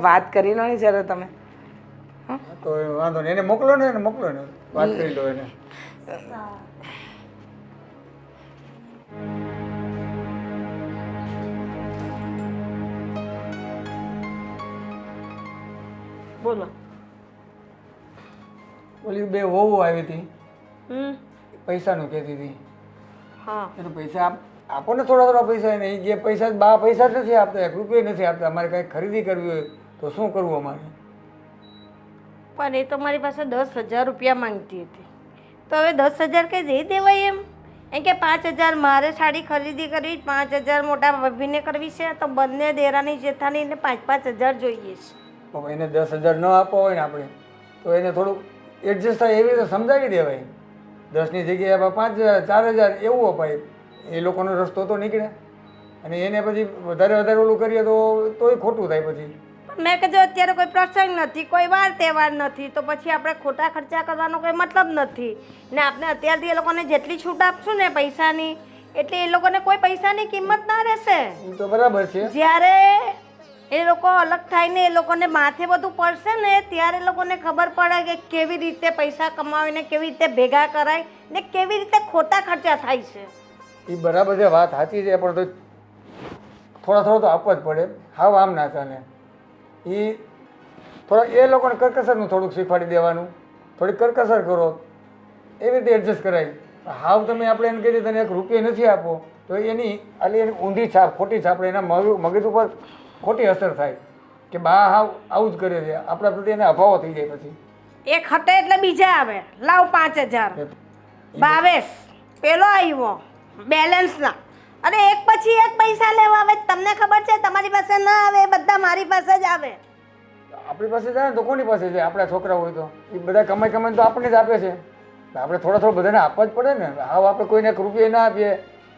વાત કરી લો ને જરા તમે. તો વાંધો નહીં, એને મોકલો ને, એને મોકલો ને, વાત કરી લો એને. બોલો. ઓલી બે વહુ આવી હતી, હમ. પૈસાનું કહેતી હતી. હા. એને પૈસા આપો ને, થોડા થોડા પૈસા. એને એ જે પૈસા બા પૈસા જ નથી આપતા, 1 રૂપિયો નથી આપતા. અમારે કંઈક ખરીદી કરવી હોય તો શું કરવું અમારે? પણ એ તો મારી પાસે 10,000 રૂપિયા માંગતી હતી, તો હવે 10,000 કંઈ દઈ દેવાય એમ કે 5,000 મારે સાડી ખરીદી કરવી, 5,000 મોટા ભાભીને કરવી છે, તો બંને દેરાની જેઠાણીને 5,000 જોઈએ છે. હવે એને 10,000 ન આપવા હોય ને આપણે, તો એને થોડુંક એડજસ્ટ થાય એવી રીતે સમજાવી દેવાય. 10ની જગ્યાએ 5,000 4,000 એવું અપાય. એ લોકોનો રસ્તો તો નીકળે. અને એને પછી વધારે ઓલું કરીએ તોય ખોટું થાય પછી. મેં કીધું અત્યારે કોઈ પ્રસંગ નથી, કોઈ વાર તહેવાર નથી, તો પછી આપણે ખોટા ખર્ચા કરવાનો કોઈ મતલબ નથી ને. આપણે અત્યારથી એ લોકોને જેટલી છૂટ આપશું ને પૈસાની, એટલે એ લોકોને કોઈ પૈસાની કિંમત ના રહેશે. એ તો બરાબર છે. જ્યારે એ લોકો અલગ થાય ને એ લોકોને માથે બધું પડશે ને, ત્યારે એ લોકોને ખબર પડે કે કેવી રીતે પૈસા કમાવીને કેવી રીતે ભેગા કરાય ને કેવી રીતે ખોટા ખર્ચા થાય છે. એ બરાબર છે, વાત સાચી છે, પણ તો થોડા તો આપવા જ પડે. હાવ આમ ના ચાલે. એ થોડા એ લોકોને કરકસરનું થોડુંક શીખવાડી દેવાનું. થોડીક કરકસર કરો, એવી રીતે એડજસ્ટ કરાય. હાવ તમે આપણે એને કહીએ તને 1 રૂપિયો નથી આપો, તો એની ઊંધી છાપ, ખોટી છાપ, એના મગજ ઉપર ખોટી અસર થાય કે બા હાવ આવું જ કરે છે. આપણા પ્રત્યે એને અભાવો થઈ જાય. પછી એક હટે એટલે બીજા આવે, લાવ 5,000. ભાવેશ પેલો આવ્યો બેલેન્સના, અને એક પછી એક પૈસા લેવા આવે. તમને ખબર છે તમારી પાસે ના આવે, બધા મારી પાસે જ આવે. આપણી પાસે જાય ને તો કોની પાસે જાય? આપણા છોકરા હોય તો એ બધા કમાઈને તો આપણને જ આપે છે. આપણે થોડા બધાને આપવા જ પડે ને. હાવ આપણે કોઈને 1 રૂપિયો ના આપીએ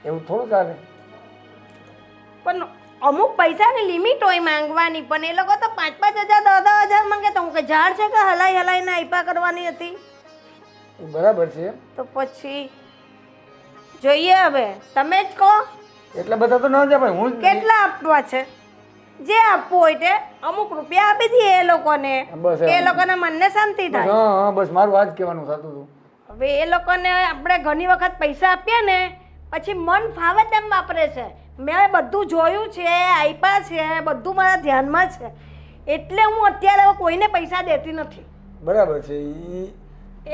એવું થોડું ચાલે. પણ અમુક પૈસાની લિમિટ હોય માંગવાની, પણ એ લોકો તો 5,000 10,000 માંગે. તો હું કે ઝાડ છે કે હલાઈને આપ્યા કરવાની હતી? એ બરાબર છે. તો પછી જોઈએ, હવે તમે જ કહો એટલા બધા તો ન જાય ભાઈ. હું કેટલા આપવા છે? જે આપવું હોય તે અમુક રૂપિયા આપી દઈએ એ લોકોને, બસ કે એ લોકોના મનને શાંતિ થાય. હા બસ મારું આ જ કહેવાનું થતું હતું. હવે એ લોકોને આપણે ઘણી વખત પૈસા આપીએ ને, પછી મન ફાવે તેમ વાપરે છે. મેં બધું જોયું છે, આપ્યા છે, બધું મારા ધ્યાનમાં છે, એટલે હું અત્યારે હવે કોઈને પૈસા દેતી નથી. બરાબર છે.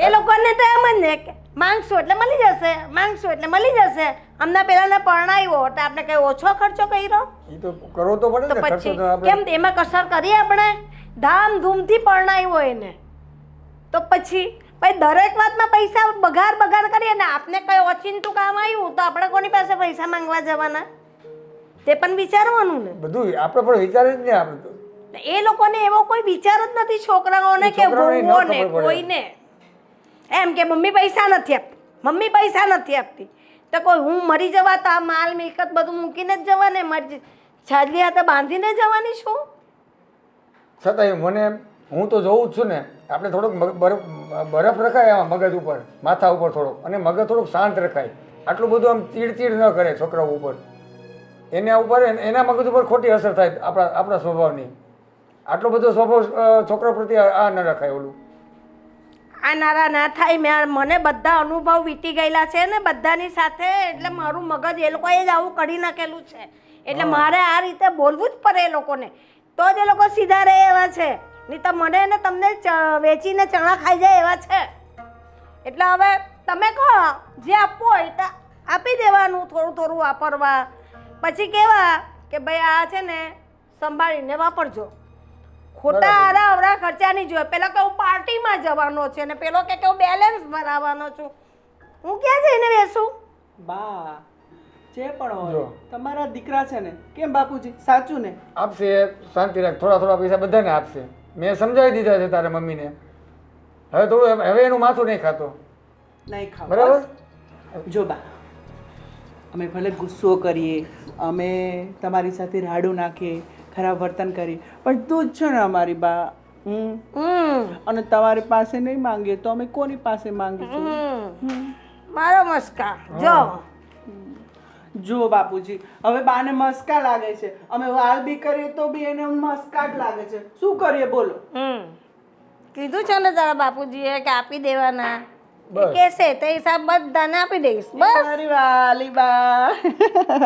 એ લોકોને તો એમ જ ને કે માંગશું એટલે મળી જશે, માંગશું એટલે મળી જશે. અમને પેલાને પરણાવ્યો એટલે આપણે કઈ ઓછો ખર્ચો કર્યો? એ તો કરવો તો પડે તો ને ખર્ચો પછી તો આપણે. કેમ એમાં કસર કરીએ? આપણે ધામધૂમથી પરણાવ્યો એને, તો પછી દરેક વાતમાં પૈસા બગાડ કરીએ ને. આપને કઈ ઓચિંતું કામ આવ્યું તો આપણે કોની પાસે પૈસા માંગવા જવાના? તે પણ વિચારવાનું ને. બધું આપણે પણ વિચારે જ ને. આપણે તો એ લોકોને એવો કોઈ વિચાર જ નથી, છોકરાઓને કે વહુઓને, કોઈને એમ કે મમ્મી પૈસા નથી આપતી, મમ્મી પૈસા નથી આપતી. તો કોઈ હું મરી જવા તો આ માલ મિલકત બધું મૂકીને જ જવાને, મારી છાજલી હાથે બાંધીને જવાની છું? છતાંય મને, હું તો જોઉં જ છું ને. આપણે થોડોક બરફ રખાય આમાં મગજ ઉપર, માથા ઉપર થોડોક, અને મગજ થોડુંક શાંત રખાય. આટલું બધું આમ ચીડચીડ ન કરે છોકરાઓ ઉપર. એના મગજ ઉપર ખોટી અસર થાય આપણા સ્વભાવની. આટલો બધો સ્વભાવ છોકરા પ્રત્યે આ ન રખાય ઓલું. આ નારા ના થાય. મને બધા અનુભવ વીતી ગયેલા છે ને બધાની સાથે, એટલે મારું મગજ એ લોકોએ જ આવું કરી નાખેલું છે, એટલે મારે આ રીતે બોલવું જ પડે એ લોકોને, તો જ એ લોકો સીધા રહે એવા છે. નહીં તો મને ને તમને વેચીને ચણા ખાઈ જાય એવા છે. એટલે હવે તમે કહો જે આપવું હોય તો આપી દેવાનું, થોડું થોડું વાપરવા. પછી કેવા કે ભાઈ આ છે ને સંભાળીને વાપરજો, ખોટા આરા અવરા ખર્ચા નહીં જોઈએ. પેલા કે હું પાર્ટીમાં જવાનો છે ને પેલો કે હું બેલેન્સ ભરાવાનો છું. હું ક્યાં જઈને બેસું? બા જે પણ હોય તમારા દીકરા છે ને, કેમ બાપુજી સાચું ને? આપશે, શાંતિ રાખ. થોડા થોડા પૈસા બધાને આપશે. મેં સમજાવી દીધા છે તારા મમ્મીને. હવે થોડું હવે એનું માથું નહીં ખાતો, નહીં ખાવ બરાબર? જો બા, અમે ભલે ગુસ્સો કરીએ, અમે તમારી સાથે રાડું નાખીએ, ખરાબ વર્તન કરીએ, પણ તું જ છે ને અમારી બા. અને તમારી પાસે નહીં માંગીએ તો અમે કોની પાસે માંગીશું? મારો મસ્કા જો જો બાપુજી, હવે બાને મસ્કા લાગે છે, અમે વાલ બી કરીએ તો બી એને મસ્કા જ લાગે છે. શું કરીએ બોલો? કીધું છે ને તારા બાપુજીએ કે આપી દેવાના, કેસે તે હિસાબ બધાને આપી દઈશ. બસ મારી વાલી બા.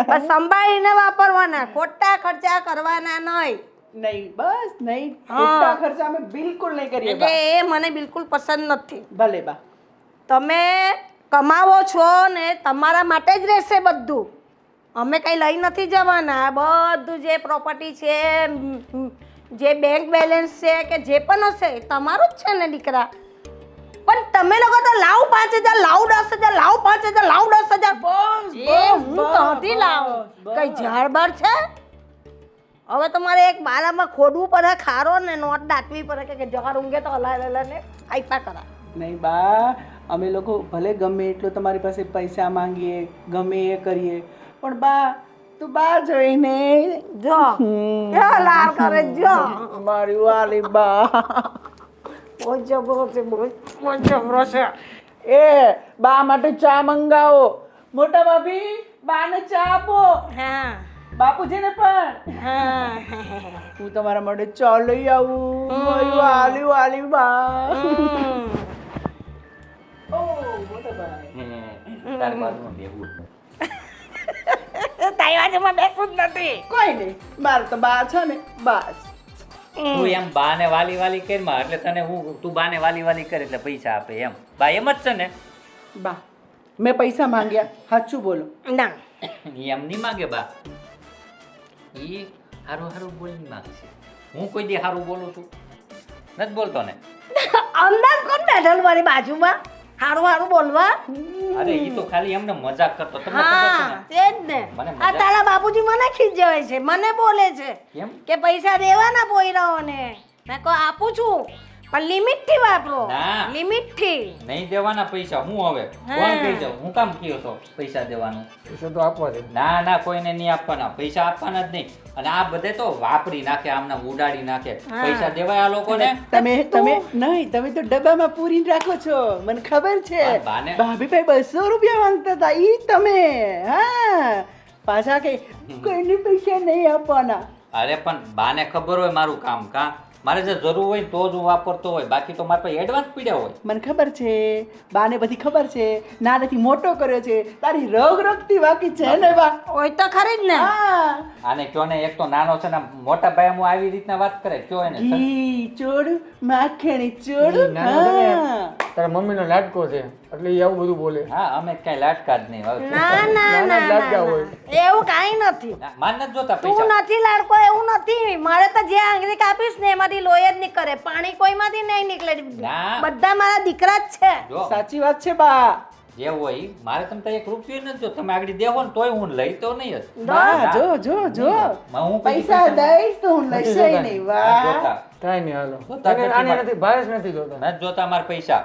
બસ સંભાળીને વાપરવાના, ખોટા ખર્ચા કરવાના નહીં. નહીં, બસ નહીં, ખોટા ખર્ચા અમે બિલકુલ નહીં કરીએ એટલે બા. એ મને બિલકુલ પસંદ નથી. ભલે બા. તમે કમાવો છો ને તમારા માટે જ રહેશે બધું. અમે કંઈ લઈ નથી જવાના. બધું જે પ્રોપર્ટી છે, જે બેંક બેલેન્સ છે કે જે પણ હશે એ તમારું જ છે ને દીકરા. પણ તમે લોકો તો લાવ 5,000, લાવ 10,000, લાવ 5,000, લાવ 10,000. બસ, એ હું તો હતી લાવ. કઈ ઝાડબાર છે? હવે તમારે એક બારામાં ખોદવું પડે, ખારો ને નોટ દાટવી પડે કે જગાર ઊંઘે તો હલાય ને આઈપા કરા. નહીં બા, અમે લોકો ભલે ગમે એટલો તમારી પાસે પૈસા માંગીએ, ગમે એ કરીએ, પણ બા તું બા જોઈને જો લાર કરે જો મારી વાલી બા. બહુ જબરો છે, બહુ જબરો છે. એ બા માટે ચા મંગાવો. મોટા ભાભી બાને ચા આપો. હા બાપુજીને પણ. હા હું તમારા માટે ચા લઈ આવું. મારી વાલી વાલી બા. ઓ મોટા ભાઈ, તારી બાજુમાં બેહવું. તારી બાજુમાં બેસવું જ નથી. કોઈ નહીં, મારે તો બા છે ને બસ. તું એમ બાને વાલી વાલી કરીમાં એટલે તને હું તું બાને વાલી વાલી કરે એટલે પૈસા આપે એમ. બા એમ જ છે ને? બા મેં પૈસા માંગ્યા, સાચું બોલો. ના ઈ એમ નહીં માગે બા. ઈ હારું હારું બોલીને માગે છે. હું કોઈ દી હારું બોલું છું? નથી બોલતો ને? અંદાજ કોણ બેઠેલું મારી બાજુમાં હારું હારું બોલવા? અરે ઈ તો ખાલી એમને મજાક કરતો. તમને ખબર છે હા ને? તે જ ને. મને આ તારા બાપુજી મને ખીજવાય છે, મને બોલે છે કેમ? કે પૈસા દેવાના પોયરાઓને. મેં કહો આપું છું પણ લિમિટ થી વાપરો. ના. લિમિટ થી. નહીં દેવાના પૈસા. હું હવે કોણ કહી જાઉં? હું કામ કયો છો પૈસા દેવાનું? પૈસા તો આપવા છે. ના ના, કોઈને નહીં આપવાના. પૈસા આપવાના જ નહીં. અને આ બધે તો વાપરી નાખે, આમના ઉડાડી નાખે. પૈસા દેવાય આ લોકોને? તમે નહીં, તમે તો ડબ્બામાં પૂરીને રાખો છો, મને ખબર છે. આ બાને- ભાભી ભાઈ 200 રૂપિયા માંગતા હતા ઈ તમે. હા પાછા કે કોઈને પૈસા નહીં આપવાના. અરે પણ બાને ખબર હોય મારું કામ. કાં મારે જે જરૂર હોય ને તો જ હું વાપરતો હોય, બાકી તો મારે પાસે એડવાન્સ પીડ્યા હોય. મને ખબર છે, બાને બધી ખબર છે. નાનેથી મોટો કર્યો છે, તારી રગ રગતી બાકી છે ને બા. હોય તો ખરી જ ને. હા આને કયો ને, એક તો નાનો છે ને, મોટા ભાઈ હું આવી રીતના વાત કરે. કયો એને ઘી ચોડું, માખણી ચોડું. ઈ નાનો છે ને, હા તારા મમ્મીનો લાડકો છે એટલે એ આવું બધું બોલે. હા, અમે કઈ લાટકા જ નહીં. હવે ના ના નાના ના જ લાડકા ના, હોય. ના. એવું કાંઈ નથી. ના, માર નથી જોતા તું પૈસા. નથી લાડકો એવું નથી. મારે તો જે આંગળી કાપીશ ને એમાંથી લોહી જ નીકળે, પાણી કોઈમાંથી નહીં નીકળે. ના. બધા મારા દીકરા જ છે. જો સાચી વાત છે બા. જે હોય ઈ, મારે તમે તો 1 રૂપિયો નથી જો. તમે આગળ દેવો ને તોય હું લઈ તો નહીં જ. બા જો જો જો હું કોઈ પૈસા દઈશ તો હું લઈશ નહીં. નથી વાહ જોતા. કાંઈ નહીં હાલો. જોતા આને નથી મારે. નથી, ભાઈ જ નથી જોતા. નથી જોતા મારા પૈસા.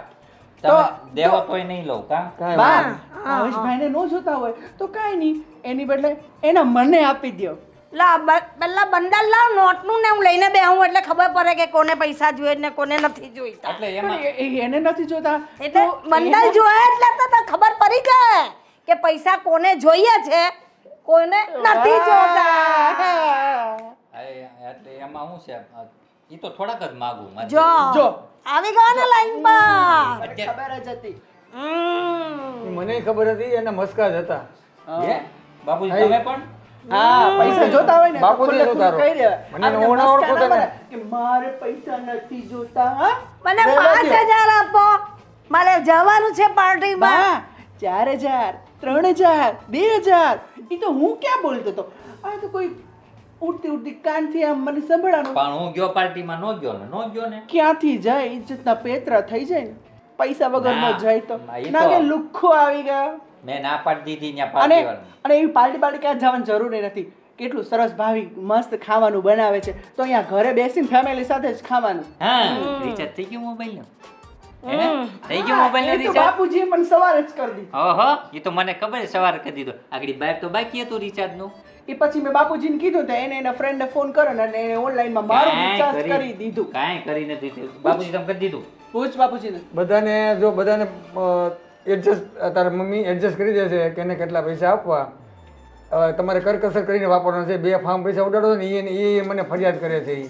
તમે દેવો તોય નહીં લઉં. કાં કાંઈ બા વાંધો નહીં. ભાવેશભાઈને ન જોતા હોય તો કાંઈ નહીં, એની બદલે એના મને આપી દ્યો. લા પેલા બંડલ લાવ નોટનું ને હું લઈને બેહું એટલે ખબર પડે કે કોને પૈસા જોઈએ ને કોને નથી જોઈતા. એટલે પણ એમાં એને નથી જોતા એટલે તો બંડલ જોયે એટલે તો તને ખબર પડી જાય કે પૈસા કોને જોઈએ છે કોને નથી જોતા. એટલે એમાં શું છે, એ તો થોડાક જ માગું મારે જો જો આવી ગયા ને લાઈન પર અત્યારે- ખબર જ હતી મને ખબર હતી એના મસ્કા જ હતા. હે? બાપુજી તમે પણ હા પૈસા જોતા હોય ને તો બાપુજી ખુલ્લે ખુલ્લું જોતા કહી દેવાય. મને આપણે ઓળખો મસ્કા ના તને. બનાય કે મારે પૈસા નથી જોતા હા મને રહેવા દ્યો. 5000 આપો મારે જવાનું છે પાર્ટીમાં બા 4000 3000 2000 એ તો હું ક્યાં બોલતો હતો આ તો કોઈ ઉડતી ઉડતી કાનથી આમ મને સંભળાનું પણ હું ગયો પાર્ટીમાં નો ગયો ને ક્યાંથી જાય ઇજ્જતના પેતરા થઈ જાય ને પૈસા વગરનો ના, જાય તો ના, એ ના કે તો- લુખ્ખો આવી ગયા મેં ના પાડી દીધી ત્યાં અને પાર્ટી વાળાને. અને એવી પાર્ટી બાર્ટી ક્યાં જવાની જરૂર નથી કેટલું સરસ ભાવી મસ્ત ખાવાનું બનાવે છે તો અહીંયા ઘરે બેસીને ફેમિલી સાથે જ ખાવાનું હા રિચાર્જ થઈ ગયું મોબાઈલ નું થઈ ગયું મોબાઈલ એ નું તો રિચાર્જ બાપુજીએ મને સવારે જ કરી દીધું ઓહો એ તો મને ખબર છે સવારે કરી દીધું આગળ બાર તો બાકી હતું રિચાર્જ નું એ પછી મેં બાપુજીને કીધું તો એને એના ફ્રેન્ડને ફોન કર્યો ને એને ઓનલાઈનમાં મારું રિચાર્જ કરી દીધું કાંઈ કરી નથી દીધું. બાપુજી તમે કરી દીધું પૂછ બાપુજીને બધાને જો બધાને એડજસ્ટ તારા મમ્મી એડજસ્ટ કરી દે છે કે એને કેટલા પૈસા આપવા. તમારે કરકસર કરીને વાપરવાનું છે. 2 ફાર્મ પૈસા ઉડાડો ને એ મને ફરિયાદ કરે છે. એ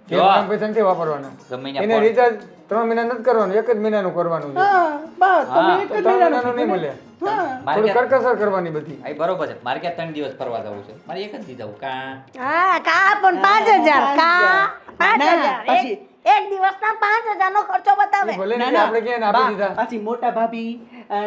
2 ફાર્મ પૈસા નથી વાપરવાના. ગમે ત્યાં એને ફોન- રિચાર્જ 3 મહિના નથી કરવાનું, 1 જ મહિનાનું કરવાનું છે. હા બસ તમે એક જ 3 મહિનાનું મહિનાનું નહીં મળે. હા મારે થોડું ક્યાં- કરકસર કરવાની બધી. આ બરોબર છે મારે ક્યાં 3 દિવસ ફરવા જવું છે મારે એક જ દી જવું કાં હા કા પણ 5000 કા 5000 પછી એક દિવસના 5000 નો ખર્ચો બતાવે ભલે ના ને ના આપણે ક્યાં આપી બા, દીધા. પાછી મોટા ભાભી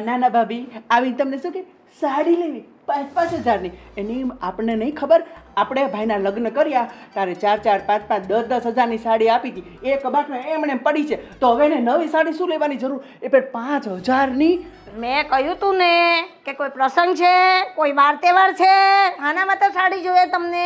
નાના ભાભી આવીને તમને શું કે સાડી લેવી 5,000 ની એની આપણને નહીં ખબર આપણે ભાઈના લગ્ન કર્યા તારે 4,000 5,000 10,000 ની સાડી આપી હતી એ કબાટમાં એમણે પડી છે તો હવે એને નવી સાડી શું લેવાની જરૂર એ પણ 5,000 ની મેં કહ્યું તું ને કે કોઈ પ્રસંગ છે કોઈ વાર તહેવાર છે આનામાં તો સાડી જોઈએ તમને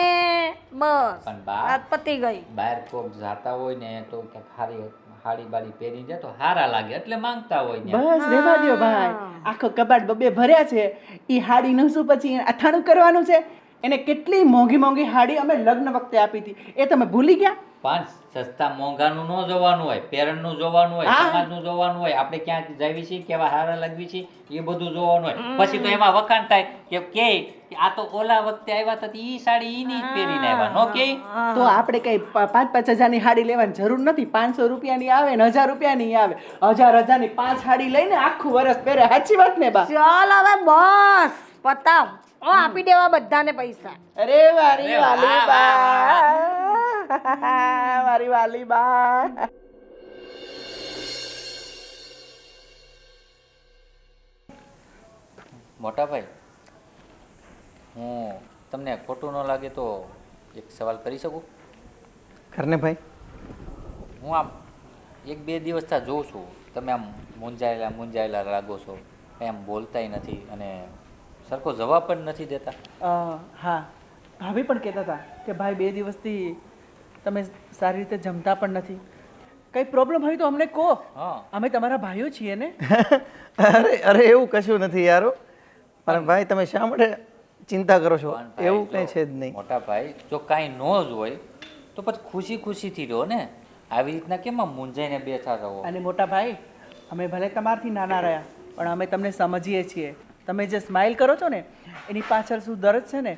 બસ પણ બા વાત પતી ગઈ બહાર કોક જાતા હોય ને તો ક્યાંક હારી હાડી બાડી પહેરીને જાય તો હારા લાગે એટલે માંગતા હોય ને બસ રેવા દ્યો ભાઈ આખો કબાટ બબે ભર્યા છે ઈ હાડીનું શું પછી અથાણું કરવાનું છે એને કેટલી મોંઘી મોંઘી હાડી અમે લગ્ન વખતે આપી હતી એ તમે ભૂલી ગયા પાંચ સસ્તા મોંઘાનું ન જોવાનું હોય પેરણનું જોવાનું હોય હા. સમાજનું જોવાનું હોય આપણે ક્યાં જાવી છીએ કેવા હારા લાગવી છે એ બધું જોવાનું હોય પછી તો એમાં વખાણ થાય કે આ તો ઓલા વખતે આવ્યા હતા ઈ સાડી ઈની જ પહેરીને આવ્યા નો કે તો આપણે કઈ 5,000 ની હાડી લેવાની જરૂર નથી 500 રૂપિયાની આવે ને 1,000 રૂપિયાની આવે 1,000 ની 5 હાડી લઈને આખું વરસ પહેરે સાચી વાત ને બા ચાલ હવે બસ પતાવ હું આપી દેવા બધાને પૈસા અરે મારી અરે વાહ, વાલી વાહ, બા મારી વાલી બા મોટા ભાઈ હું તમને ખોટું ન લાગે તો એક સવાલ કરી શકું કરને ભાઈ હું આમ 1-2 દિવસથી જોઉં છું તમે આમ મૂંઝાયેલા લાગો છો કંઈ આમ બોલતાય નથી અને સરખો જવાબ પણ નથી દેતા હા ભાભી પણ કહેતા હતા કે ભાઈ 2 દિવસથી તમે સારી રીતે જમતા પણ નથી કઈ પ્રોબ્લેમ હોય તો અમને કહો હા અમે તમારા ભાઈઓ છીએ ને અરે એવું કશું નથી યારો પણ ભાઈ તમે શા માટે ચિંતા કરો છો પણ ભાઈ, એવું જો કંઈ છે જ નહીં મોટા ભાઈ જો કાંઈ ન જ હોય તો પછી ખુશીથી રહો ને આવી રીતના કેમ આમ મૂંઝાઈને બેઠા રહો અને મોટા ભાઈ અમે ભલે તમારથી નાના રહ્યા પણ અમે તમને સમજીએ છીએ તમે જે સ્માઇલ કરો છો ને એની પાછળ શું દર્દ છે ને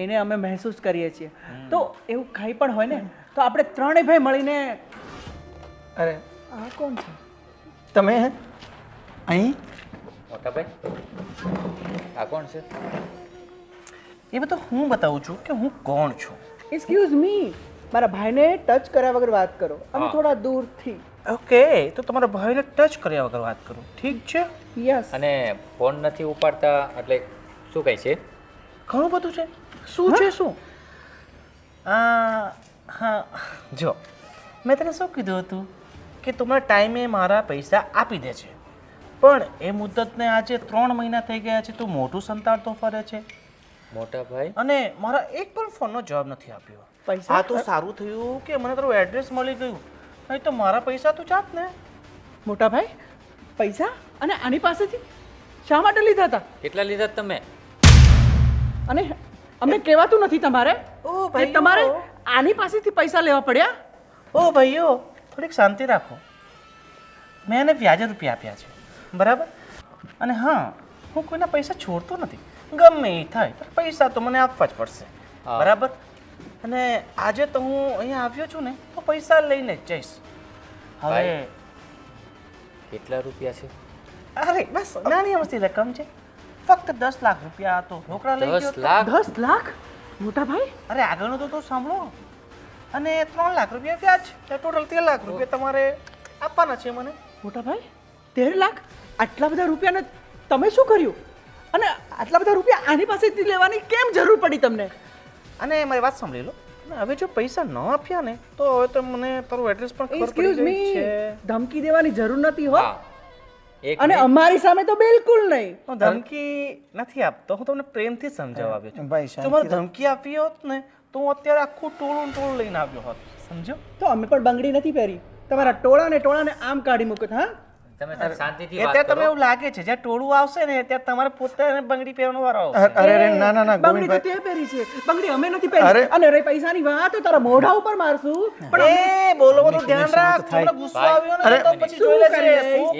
એને અમે મહેસૂસ કરીએ છીએ તો એવું કંઈ પણ હોય ને તો આપણે ત્રણેય ભાઈ મળીને અરે આ કોણ છે તમે અહીં મોટા ભાઈ આ કોણ છે એ બધું હું બતાવું છું કે હું કોણ છું. એક્સક્યુઝ મી મારા ભાઈને ટચ કર્યા વગર વાત કરો અને હા. થોડા દૂરથી ઓકે તો તમારા ભાઈને ટચ કર્યા વગર વાત કરું ઠીક છે. યસ અને ફોન નથી ઉપાડતા એટલે શું કહે છે ઘણું બધું છે. શું છે શું? હા જો મેં તને શું કીધું હતું કે તમારા ટાઈમે મારા પૈસા આપી દે છે પણ એ મુદ્દતને આજે 3 મહિના થઈ ગયા છે તું મોટું સંતાડતો ફરે છે મોટા ભાઈ અને મારા એક પણ ફોનનો જવાબ નથી આપ્યો. પૈસા? આ તો સારું થયું કે મને તારું એડ્રેસ મળી ગયું નહીં તો મારા પૈસા તો જાત ને. મોટા ભાઈ પૈસા અને આની પાસેથી શા માટે લીધા હતા કેટલા લીધા તમે અને અમને કહેવાતું નથી તમારે ઓ કે ભાઈઓ. તમારે આની પાસેથી પૈસા લેવા પડ્યા ઓ ભાઈઓ થોડીક શાંતિ રાખો. મેં એને વ્યાજે રૂપિયા આપ્યા છે બરાબર અને હા હું કોઈના પૈસા છોડતો નથી ગમે એ થાય પણ પૈસા તો મને આપવા જ પડશે હા. બરાબર અને આજે તો હું અહીંયા આવ્યો છું ને તો પૈસા લઈને જ જઈશ. હવે ભાઈ. કેટલા રૂપિયા છે? અરે બસ નાની અમસ્તી રકમ છે, ફક્ત 10 લાખ રૂપિયા હતો. રોકડા લઈ ગયો 10 તો. લાખ? 10 લાખ મોટા ભાઈ? અરે આગળનું તો સાંભળો. અને 3 લાખ રૂપિયા વ્યાજ, ટોટલ 13 લાખ રૂપિયા તમારે આપવાના છે મને. મોટા ભાઈ 13 લાખ? આટલા બધા રૂપિયાને તમે શું કર્યું? અને આટલા બધા રૂપિયા આની પાસેથી લેવાની કેમ જરૂર પડી તમને? અને મારી વાત સાંભળી લો, અને હવે જો પૈસા ન આપ્યા ને તો હવે તો મને તારું એડ્રેસ પણ ખબર પડી એક્સક્યુઝ ગઈ છે. મી, ધમકી દેવાની જરૂર નથી હો. હા. એક અને મિનિટ. અમારી સામે તો બિલકુલ નહીં. હું ધમકી નથી આપતો, હું તમને પ્રેમથી સમજાવવા આવ્યો છું. ભાઈ, જો મારે ધમકી આપી હોત ને તો હું અત્યારે આખું ટોળું લઈને આવ્યો હોત. સમજો? તો અમે પણ બંગડી નથી પહેરી, તમારા ટોળાને આમ કાઢી મૂકત. હા, તમે સાહેબ શાંતિથી એ વાત ત્યારે તમે કરો. એવું લાગે છે જ્યાં ટોળું આવશે ને ત્યારે તમારે પોતાને બંગડી પહેરવાનો વારો આવશે. અરે અરે ના ના ના બંગડી તો ગોવિંદભાઈ, તે પહેરી છે, બંગડી અમે નથી પહેરી. અરે. અને રે પૈસાની વાત તો તારા મોઢા ઉપર મારશું. એ બોલો બધું ધ્યાન રાખ. તમને ગુસ્સો આવ્યો ને તો પછી જોઈ લેશે.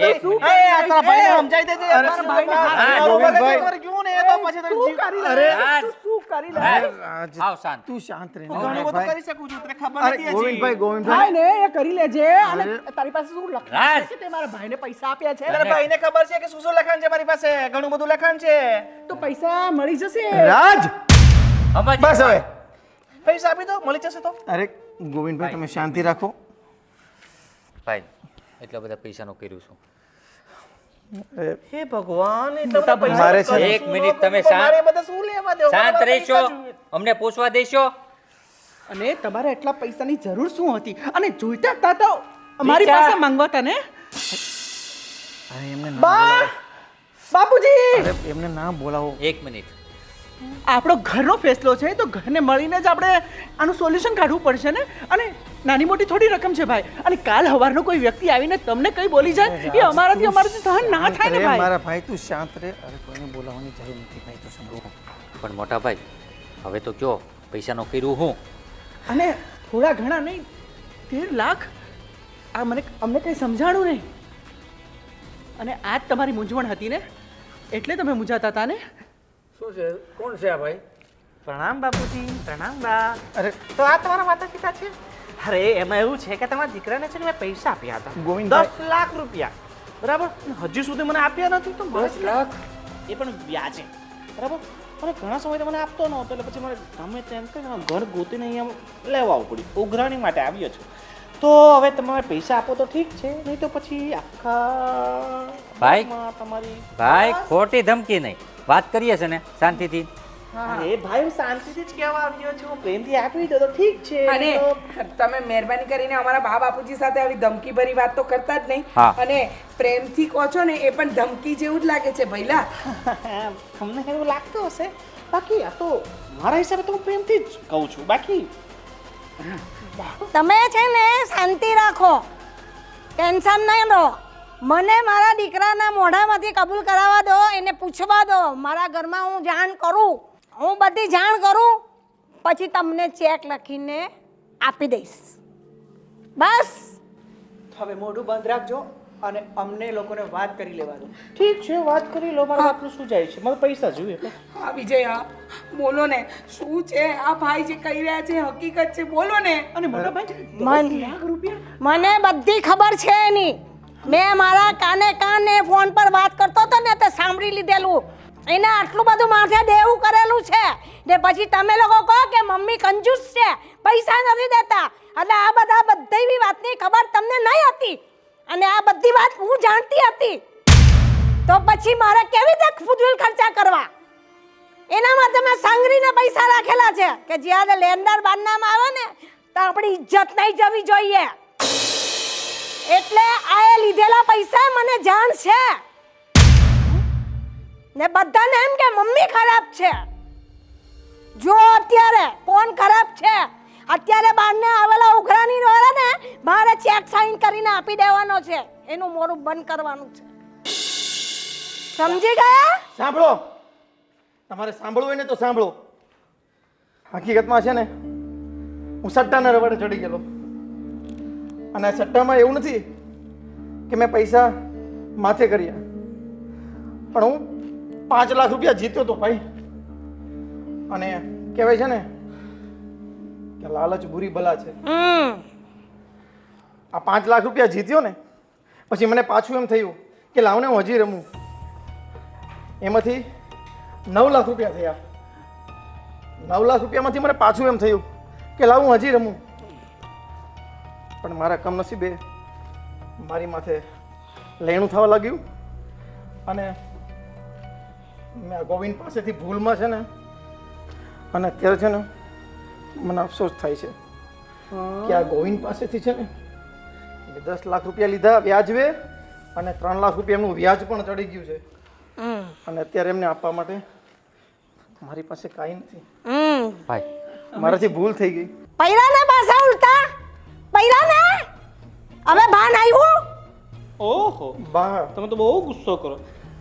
એક મિનિટ. એ આ તારા ભાઈને સમજાઈ દેજે. તારા ભાઈને અરે, મારું મગજ ગોવિંદભાઈ. એકવાર ગયું ને તો પછી તારી જીવ કરી લે. રાજ, શું કરી લે? રાજ, આવ શાંત. તું શાંત રહે હું ઘણું બધું ગોવિંદભાઈ. કરી શકું છું, તને ખબર અરે નથી હજી. ગોવિંદભાઈ ભાઈ ગોવિંદભાઈ ને એ કરી લેજે. અને તારી પાસે શું રાજ. લખાણ છે કે તે મારા ભાઈને પૈસા આપ્યા છે? તારા ભાઈને ખબર છે કે શું લખાણ છે મારી પાસે? ઘણું બધું લખાણ છે. તો પૈસા મળી જશે. રાજ, સમજ. બસ હવે. પૈસા આપી દો, મળી જશે તો. અરે ગોવિંદભાઈ તમે શાંતિ રાખો. ભાઈ, એટલા બધા પૈસાનું કર્યું છું. હે ભગવાન, એટલા બધા પૈસા મારે છે કરું એક છું, મિનિટ તો તમે શાંત. મારે બધા શું લેવા દેવા? શાંત મારા રહેશો? પૈસા જોઈએ. અમને પૂછવા દેશો? અને તમારે એટલા પૈસાની જરૂર શું હતી? અને જોઈતા હતા તો અમારી વિચાર. પાસે માંગવાતા ને. અરે એમને ના બા, બાપુજી, અરે એમને ના બોલાવો. એક મિનિટ. આપણો ઘરનો ફેસલો છે તો ઘરને મળીને જ આપણે આનું સોલ્યુશન કાઢવું પડશે ને. અને નાની મોટી થોડી રકમ છે ભાઈ. અને કાલ સવારનો કોઈ વ્યક્તિ આવીને તમને કઈ બોલી જાય એ અમારાથી સહન ના થાય ને અરે ભાઈ. મારા ભાઈ તું શાંત રહે. અરે કોઈને બોલાવવાની જરૂર નથી ભાઈ, તું સમજો. પણ મોટા ભાઈ, હવે તો કયો પૈસાનું કર્યું હું? અને થોડા ઘણા નહીં, 13 લાખ. આ અમને કંઈ સમજાણું નહીં. અને આ જ તમારી મૂંઝવણ હતી ને, એટલે તમે મૂંઝાતા હતા ને. શું છે? કોણ છે આ ભાઈ? પ્રણામ બાપુજી, પ્રણામ બા. અરે તો આ તમારા માતા પિતા છે? અરે એમાં એવું છે કે તમારા દીકરાને છે ને મેં પૈસા આપ્યા હતા, ગોવિંદભાઈ. 10 લાખ રૂપિયા, બરાબર. હજુ સુધી મને આપ્યા નથી તો 10 લાખ? એ પણ વ્યાજે, બરાબર. અને ઘણા સમયથી મને આપતો નહોતો, એટલે પછી મારે ગમે તેમ કરીને ઘર ગોતીને અહીંયા લેવા આવવું પડ્યું. ઉઘરાણી માટે આવ્યો છું. તો હવે તમે પૈસા આપો તો ઠીક છે, નહીં તો પછી આખા ભાઈ. માં તમારી ભાઈ, ખોટી ધમકી નહીં. વાત કરીએ છે ને શાંતિથી. અરે ભાઈ, હું શાંતિથી જ કહેવા આવ્યો છું, પ્રેમથી આપી દો તો ઠીક છે. અને તો તમે મહેરબાની કરીને અમારા બા બાપુજી સાથે આવી ધમકી ભરી વાત તો કરતા જ નહીં. હા. અને પ્રેમથી કહો છો ને એ પણ ધમકી જેવું જ લાગે છે ભઈલા. તમને એવું લાગતું હશે, બાકી આ તો મારા હિસાબે તો હું પ્રેમથી જ કહું છું. બાકી તમે છે ને શાંતિ રાખો, ટેન્શન નહીં લો. મને મારા દીકરાના મોઢામાંથી કબૂલ કરાવવા દો, એને પૂછવા દો. મારા ઘરમાં હું જાણ કરું, હું બધી જાણ કરું, પછી તમને ચેક લખીને આપી દઈશ. બસ. હવે મોઢું બંધ રાખજો અને અમને લોકોને વાત કરી લેવા દો. ઠીક છે, વાત કરી લો. મારા બાપનું શું જાય છે? મારે પૈસા જોઈએ. હા વિજય, હા બોલો ને, શું છે આ ભાઈ જે કહી રહ્યા છે હકીકત છે? બોલો ને. અને મોટા ભાઈ, મન- 10 લાખ રૂપિયા? મને બધી ખબર છે એની. મેં મારા કાને ફોન પર વાત કરતો હતો ને તે સાંભળી લીધેલું. એને આટલું બધું માથે દેવું કરેલું છે ને પછી તમે લોકો કહો કે મમ્મી કંજૂસ છે, પૈસા નથી દેતા. એટલે આ બધી વાતની ખબર તમને નહીં હતી અને આ બધી વાત હું જાણતી હતી. તો પછી મારે કેવી રીતે ફુજૂલ ખર્ચા કરવા? એના માટે મેં સાંગરીને પૈસા રાખેલા છે કે જ્યારે લેન્ડર બાંધવામાં આવે ને તો આપણી ઇજ્જત નહીં જવી જોઈએ. એટલે આ એ લીધેલા પૈસા મને જાણ છે ને બધાને એમ કે મમ્મી ખરાબ છે. જો અત્યારે કોણ ખરાબ છે? અત્યારે બહારને આવેલા ઉઘરાણી વાળા ને મારે ચેક સાઈન કરીને આપી દેવાનો છે. એનું મોરું બંધ કરવાનું છે. સમજી ગયા? સાંભળો, તમારે સાંભળવું હોય ને તો સાંભળો. હકીકતમાં છે ને હું સટ્ટાના રવાડે ચડી ગયેલો. અને આ સટ્ટામાં એવું નથી કે મેં પૈસા માથે કર્યા, પણ હું 5 લાખ રૂપિયા જીત્યો હતો ભાઈ. અને કહેવાય છે ને કે લાલચ બુરી બલા છે. આ 5 લાખ રૂપિયા જીત્યો ને પછી મને પાછું એમ થયું કે લાવને હું હજી રમું. એમાંથી 9 લાખ રૂપિયા થયા. 9 લાખ રૂપિયામાંથી મને પાછું એમ થયું કે લાવ હું હજી રમું. પણ મારા કમનસીબે મારી માથે લેણું થવા લાગ્યું અને મેં આ ગોવિંદ પાસેથી ભૂલમાં છે ને અને અત્યારે છે ને મને અફસોસ થાય છે કે આ ગોવિંદ પાસેથી છે ને મેં 10 લાખ રૂપિયા લીધા વ્યાજવે અને 3 લાખ રૂપિયા એમનું વ્યાજ પણ ચડી ગયું છે અને અત્યારે એમને આપવા માટે મારી પાસે કાંઈ નથી. ભાઈ મારાથી ભૂલ થઈ ગઈ. પૈરા ને પાછા ઉલટા પૈરા ને હવે ભાન આવ્યું. ઓહો બા તમે તો બહુ ગુસ્સો કરો.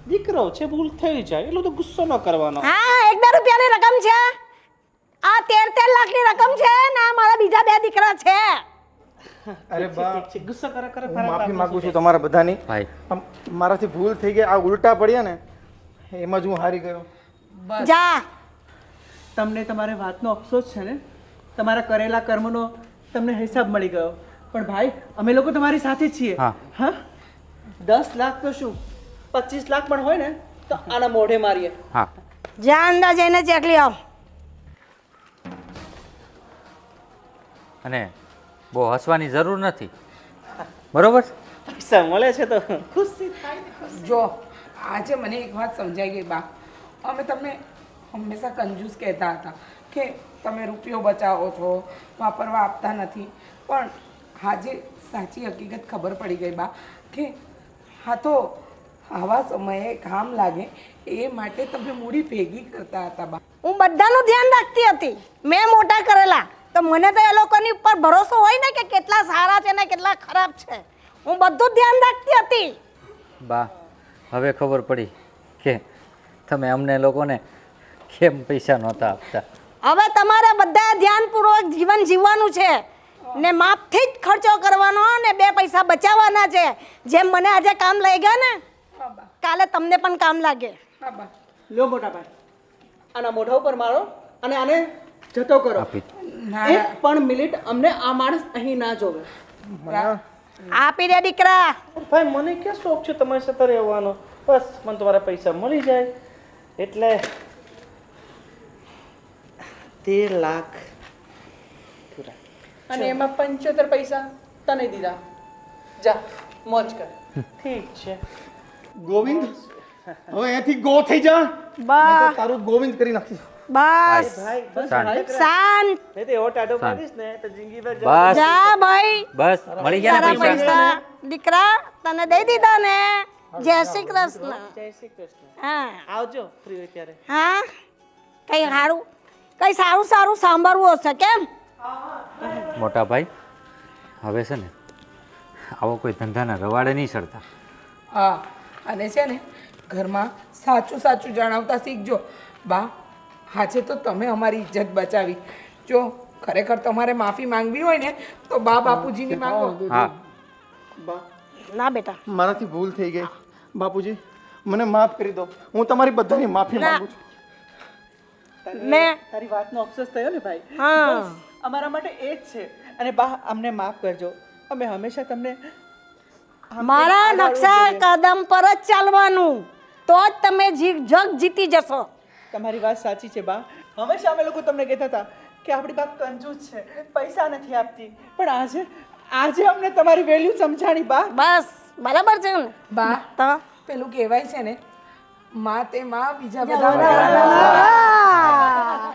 દીકરો છે, ભૂલ થઈ જાય એટલો તો ગુસ્સો ન કરવાનો. હા 1-2 રૂપિયાની રકમ છે. આ 13 લાખની રકમ છે ને આ મારા બીજા 2 દીકરા છે. અરે બા ઠીક છે, ગુસ્સો કરે કરે હું માફી માંગુ છું તમારા બધાની. ભાઈ મારાથી ભૂલ થઈ ગઈ. આ ઉલટા પડ્યા ને એમાં જ હું હારી ગયો. જા તમને તમારી વાતનો અફસોસ છે ને, તમારા કરેલા કર્મનો તમને હિસાબ મળી ગયો. પણ ભાઈ અમે લોકો તમારી સાથે જ છીએ. હા. હા 10 લાખ તો શું 25 લાખ પણ હોય ને તો આના મોઢે મારીએ. હા જા અંદર જઈને ચેકલી આવ. અને બહુ હસવાની જરૂર નથી, બરોબર? પૈસા મળે છે તો ખુશી થાય. જો આજે મને એક વાત સમજાઈ ગઈ બા. અમે તમને હંમેશા કંજૂસ કહેતા હતા કે તમે રૂપિયો બચાવો છો, વાપરવા આપતા નથી. પણ આજે સાચી હકીકત ખબર પડી ગઈ બા કે હા તો આવા સમયે કામ લાગે એ માટે તમે મૂડી ભેગી કરતા હતા બા. હું બધાનું ધ્યાન રાખતી હતી. મેં મોટા કરેલા તો મને તો એ લોકોની ઉપર ભરોસો હોય ને કે કેટલા સારા છે ને કેટલા ખરાબ છે. હું બધું ધ્યાન રાખતી હતી. બા હવે ખબર પડી કે તમે અમને લોકોને કેમ પૈસા નહોતા આપતા. હવે તમારે બધા ધ્યાનપૂર્વક જીવન જીવવાનું છે ને માપથી જ ખર્ચો કરવાનો ને 2 પૈસા બચાવવાના છે. જેમ મને આજે કામ લઈ ગયા ને કાલે તમને પણ કામ લાગે. હા બા. લો મોટા ભાઈ આના મોઢા ઉપર મારો અને આને જતો કરો. આપી ના એક પણ મિનિટ અમને આ માણસ અહીં ના જોવે. આપી દે દીકરા. ભાઈ મને ક્યાં શોખ છે તમારી સાથે રહેવાનો. બસ મને તમારા પૈસા મળી જાય એટલે 13 લાખ પૂરા. અને એમાં 75 પૈસા તને દીધા. જા મોજ કર. ઠીક છે. ગોવિંદ હવે અહીંયાથી ગો થઈ જા. બસ નહીં તો તારું ગોવિંદ કરી નાખીશ. બસ ભાઈ બસ શાંત. શાંત. નહીં તો એવો ટાઢો પાડીશ ને તો જિંદગીભર બસ જા ભાઈ. બસ મળી ગયા તારા ને પૈસા. પૈસા દીકરા તને દઈ દીધા ને. જય શ્રી કૃષ્ણ. જય શ્રી કૃષ્ણ. હા આવજો ફ્રી હોય ત્યારે. હા કઈ સારું સાંભળવું હશે કેમ. મોટા ભાઈ હવે છે ને આવો કોઈ ધંધાના રવાડે નહીં ચડતા. હા અને છે ને ઘરમાં સાચું સાચું જણાવતા શીખજો બા. આજે તો તમે અમારી ઇજ્જત બચાવી. જો ખરેખર તમારે માફી માંગવી હોય ને તો બા બાપુજીની માંગો. હા બા ના બેટા મારાથી ભૂલ થઈ ગઈ. બાપુજી મને માફ કરી દો. હું તમારી બધાની માફી ના. માંગુ છું. મેં તારી વાતનો અફસોસ થયો ને ભાઈ. હા બસ, અમારા માટે એ જ છે. અને બા અમને માફ કરજો. અમે હંમેશા તમને મારા નકશા કદમ પર જ ચાલવાનું તો જ તમે જગ જીતી જશો. તમારી વાત સાચી છે બા. હંમેશા અમે લોકો તમને કહેતા હતા કે આપણી બા કંજૂસ છે, પૈસા નથી આપતી. પણ આજે અમને તમારી વેલ્યુ સમજાણી બા. બસ બરાબર છે ને બા તો પેલું કહેવાય છે ને માં તે માં બીજા બધા હા.